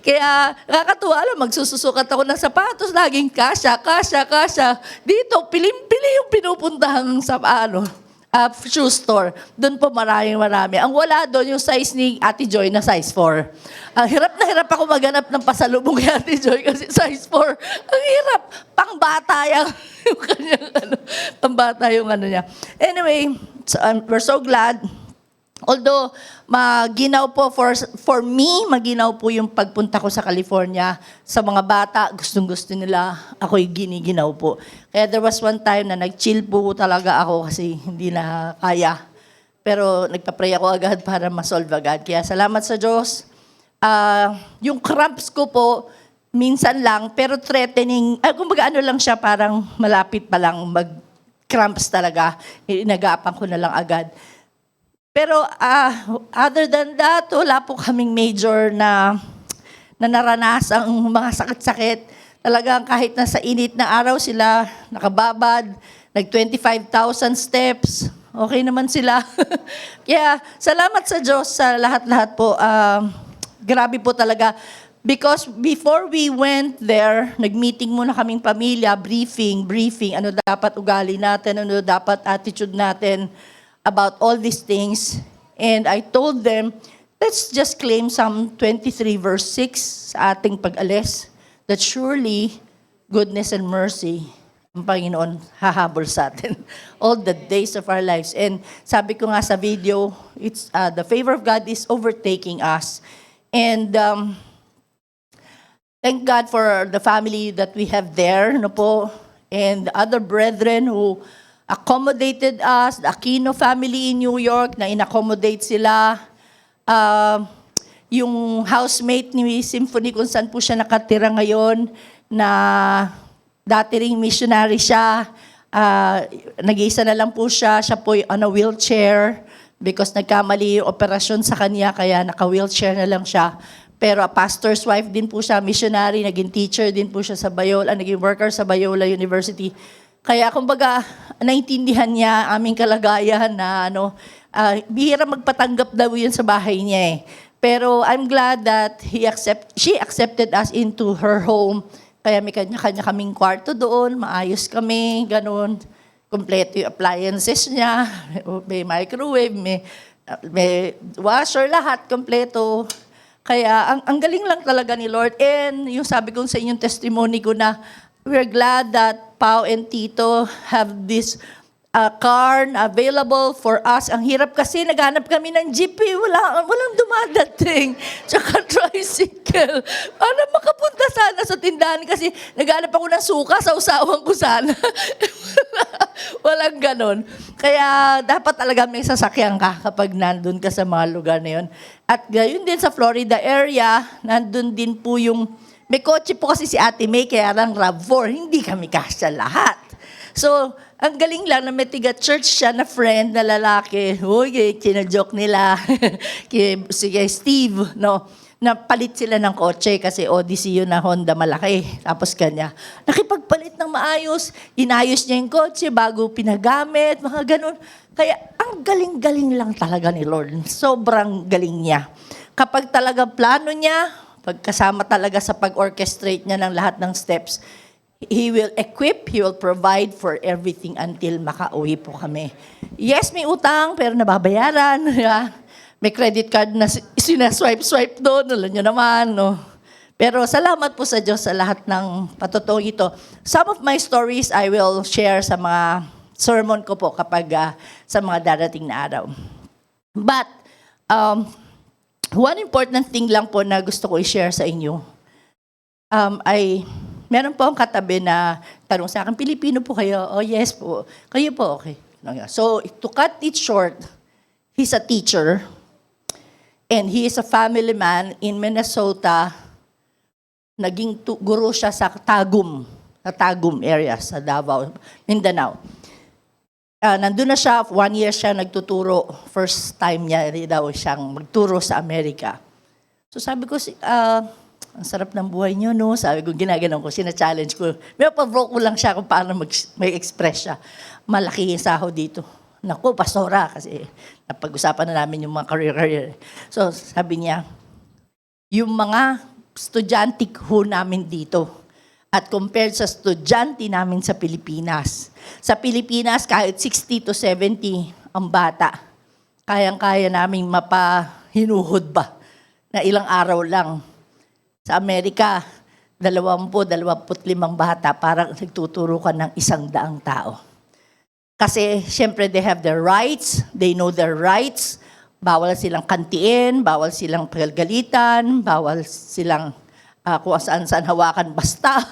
Kaya nakakatuwa lang, magsususukat ako ng sapatos, laging kasya. Dito, pilim-pili yung pinupuntahan sa shoe store. Doon po marami. Ang wala doon yung size ni Ate Joy na size 4. Hirap na hirap ako maghanap ng pasalubong kay Ate Joy kasi size 4. Ang hirap. Pangbata yung kanyang pangbata yung niya. Anyway, so, we're so glad. Although, maginaw po, for me, maginaw po yung pagpunta ko sa California. Sa mga bata, gustong-gusto nila, ako'y giniginaw po. Kaya there was one time na nag-chill po talaga ako kasi hindi na kaya. Pero nagpa-pray ako agad para ma-solve agad. Kaya salamat sa Diyos. Yung cramps ko po, minsan lang, pero threatening, kumbaga lang siya, parang malapit pa lang mag-cramps talaga. Inagapan ko na lang agad. Pero other than that, wala po kaming major na naranasang mga sakit-sakit. Talagang kahit nasa init na araw sila, nakababad, nag-25,000 steps, okay naman sila. Kaya salamat sa Diyos sa lahat-lahat po. Grabe po talaga. Because before we went there, nag-meeting muna kaming pamilya, briefing, ano dapat ugali natin, ano dapat attitude natin, about all these things. And I told them, let's just claim Psalm 23 verse 6 sa ating pag-alis, that surely goodness and mercy ang Panginoon hahabol sa atin all the days of our lives. And sabi ko nga sa video, it's the favor of God is overtaking us. And thank God for the family that we have there, no po, and the other brethren who accommodated us, the Aquino family in New York, na in-accommodate sila. Yung housemate ni Symphony, kung saan po siya nakatira ngayon, na dati ring missionary siya, nag-iisa na lang po siya po on a wheelchair, because nagkamali yung operasyon sa kanya, kaya naka-wheelchair na lang siya. Pero a pastor's wife din po siya, missionary, naging teacher din po siya sa Bayola, naging worker sa Bayola University. Kaya kumbaga, naintindihan niya aming kalagayan na bihira magpatanggap daw yun sa bahay niya eh. Pero I'm glad that she accepted us into her home. Kaya may kanya-kanya kaming kwarto doon, maayos kami, ganun. Kompleto yung appliances niya, may microwave, may washer, lahat kompleto. Kaya ang galing lang talaga ni Lord. And yung sabi ko sa inyong testimony ko na we're glad that Pao and Tito have this car na available for us. Ang hirap kasi naghanap kami ng jeep eh. Walang dumadating. Tsaka tricycle. Para makapunta sana sa tindahan kasi naghanap ako ng suka sa usawan ko sana. Walang ganon. Kaya dapat talaga may sasakyan ka kapag nandun ka sa mga lugar na yun. At gayon din sa Florida area, nandun din po yung, may kotse po kasi si Ate May, kaya lang RAV4, hindi kami kasya lahat. So, ang galing lang na may tiga-church siya na friend na lalaki. Uy, kina-joke nila. Sige, Steve, no? Napalit sila ng kotse kasi Odyssey yun na Honda malaki. Tapos kanya, nakipagpalit ng maayos. Inayos niya yung kotse bago pinagamit, mga ganun. Kaya ang galing-galing lang talaga ni Lord. Sobrang galing niya. Kapag talaga plano niya, pagkasama talaga sa pag-orchestrate niya ng lahat ng steps, He will equip, He will provide for everything until makauwi po kami. Yes, may utang, pero nababayaran. May credit card na sinaswipe-swipe doon. Alam nyo naman, no? Pero salamat po sa Diyos sa lahat ng patotoo ito. Some of my stories I will share sa mga sermon ko po kapag sa mga darating na araw. But, one important thing lang po na gusto ko i-share sa inyo ay meron po ang katabi na tanong sa akin, Pilipino po kayo? Oh, yes po. Kayo po, okay. So, to cut it short, he's a teacher and he is a family man in Minnesota. Naging guro siya sa Tagum area, sa Davao, Mindanao. Nandun na siya, 1 year siya nagtuturo. First time niya daw siyang magturo sa Amerika. So sabi ko, ang sarap ng buhay niyo, no? Sabi ko, ginaganon ko, sina-challenge ko. May pa-broke ko lang siya kung paano may express siya. Malaki yung sahod dito. Naku, pastora, kasi napag-usapan na namin yung mga career. So, sabi niya, yung mga estudyante ho namin dito, at compared sa estudyante namin sa Pilipinas, kahit 60 to 70 ang bata, kayang-kaya naming mapahinuhod ba na ilang araw lang. Sa Amerika, 20-25 bata, parang nagtuturo ka ng 100 tao. Kasi, syempre, they have their rights, they know their rights, bawal silang kantiin, bawal silang pagalitan, bawal silang kung saan-saan hawakan basta,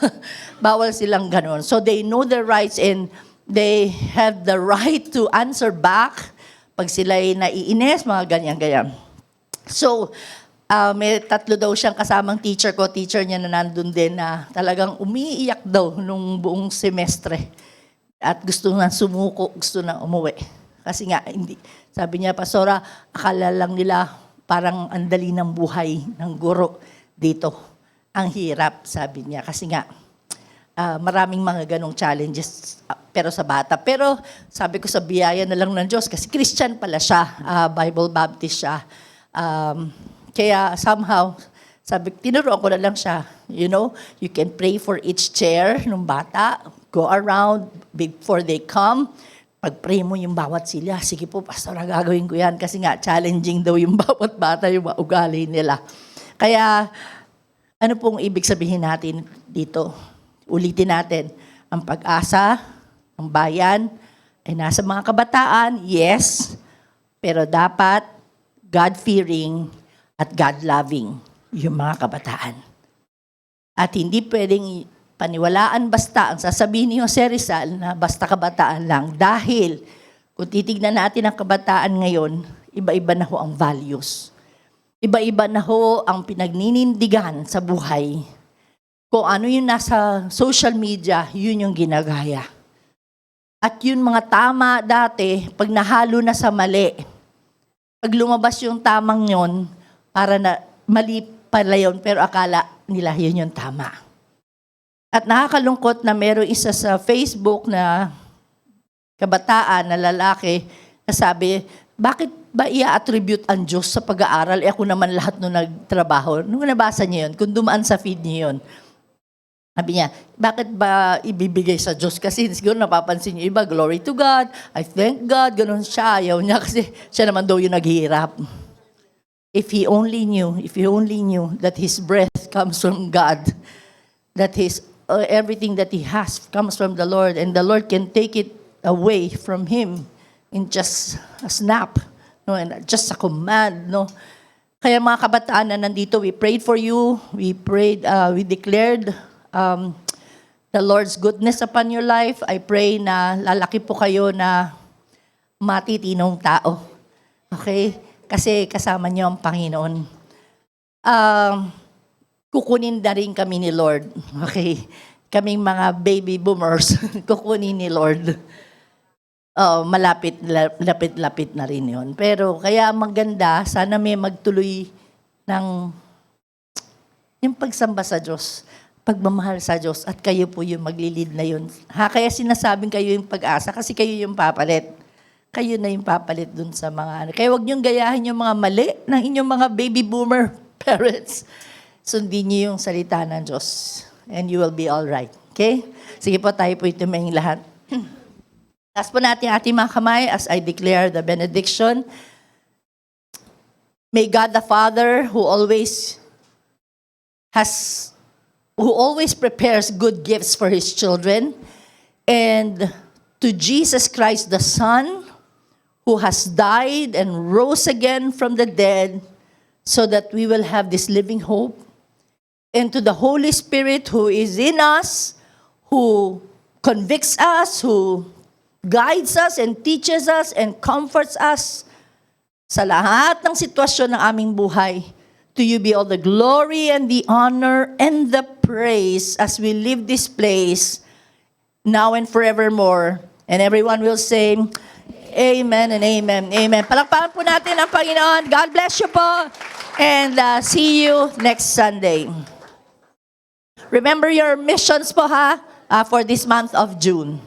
bawal silang ganun. So, they know their rights and they have the right to answer back pag sila'y naiinis, mga ganyan-ganyan. So, may 3 daw siyang kasamang teacher niya na nandun din na talagang umiiyak daw nung buong semestre. At gusto na sumuko, gusto na umuwi. Kasi nga, hindi. Sabi niya, Pastora, akala lang nila parang andali ng buhay ng guro dito. Ang hirap, sabi niya. Kasi nga, maraming mga ganong challenges pero sa bata. Pero sabi ko sa biyaya na lang ng Diyos, kasi Christian pala siya, Bible Baptist siya. Kaya somehow, sabi, tinuruan ko na lang siya, you know, you can pray for each chair ng bata, go around before they come, pag-pray mo yung bawat sila, sige po, Pastor, gagawin ko yan, kasi nga, challenging daw yung bawat bata, yung ugali nila. Kaya, ano pong ibig sabihin natin dito? Ulitin natin, ang pag-asa, ang bayan, ay nasa mga kabataan, yes, pero dapat God-fearing, at God-loving yung mga kabataan. At hindi pwedeng paniwalaan basta ang sasabihin ni Jose Rizal na basta kabataan lang. Dahil kung titignan natin ang kabataan ngayon, iba-iba na ho ang values. Iba-iba na ho ang pinagninindigan sa buhay. Kung ano yung nasa social media, yun yung ginagaya. At yun mga tama dati, pag nahalo na sa mali, pag lumabas yung tamang yon, para na mali pala yun, pero akala nila yun yung tama. At nakakalungkot na meron isa sa Facebook na kabataan na lalaki na sabi, bakit ba i-attribute ang Diyos sa pag-aaral? Ako naman lahat nung nagtrabaho. Nung nabasa niyo yun, kung dumaan sa feed niyo yun, sabi niya, bakit ba ibibigay sa Diyos? Kasi siguro napapansin niyo iba, glory to God, I thank God, ganun siya. Ayaw niya kasi siya naman daw yung naghihirap. If he only knew that his breath comes from God, that everything that he has comes from the Lord, and the Lord can take it away from him in just a snap, no, and just a command, no. Kaya mga kabataan na nandito, we prayed for you, we declared the Lord's goodness upon your life. I pray na lalaki po kayo na matitinong tao. Okay? Kasi kasama niyo ang Panginoon. Kukunin na rin kami ni Lord. Okay? Kaming mga baby boomers, kukunin ni Lord. Malapit-lapit na rin yun. Pero kaya maganda, sana may magtuloy ng yung pagsamba sa Diyos, pagmamahal sa Diyos, at kayo po yung maglilid na yun. Kaya sinasabing kayo yung pag-asa, kasi kayo yung papalit. Kayo na yung papalit dun sa mga Kaya wag niyong gayahin yung mga mali ng inyong mga baby boomer parents. Sundin niyo yung salita ng Diyos. And you will be all right. Okay? Sige po, tayo po tumingin lahat. Taas po natin ating mga kamay as I declare the benediction. May God the Father who always prepares good gifts for His children, and to Jesus Christ the Son, who has died and rose again from the dead, so that we will have this living hope, and to the Holy Spirit who is in us, who convicts us, who guides us and teaches us and comforts us sa lahat ng sitwasyon ng aming buhay. To you be all the glory and the honor and the praise as we leave this place now and forevermore. And everyone will say, Amen and Amen. Amen. Palakpakan po natin ang Panginoon. God bless you po. And see you next Sunday. Remember your missions po ha, for this month of June.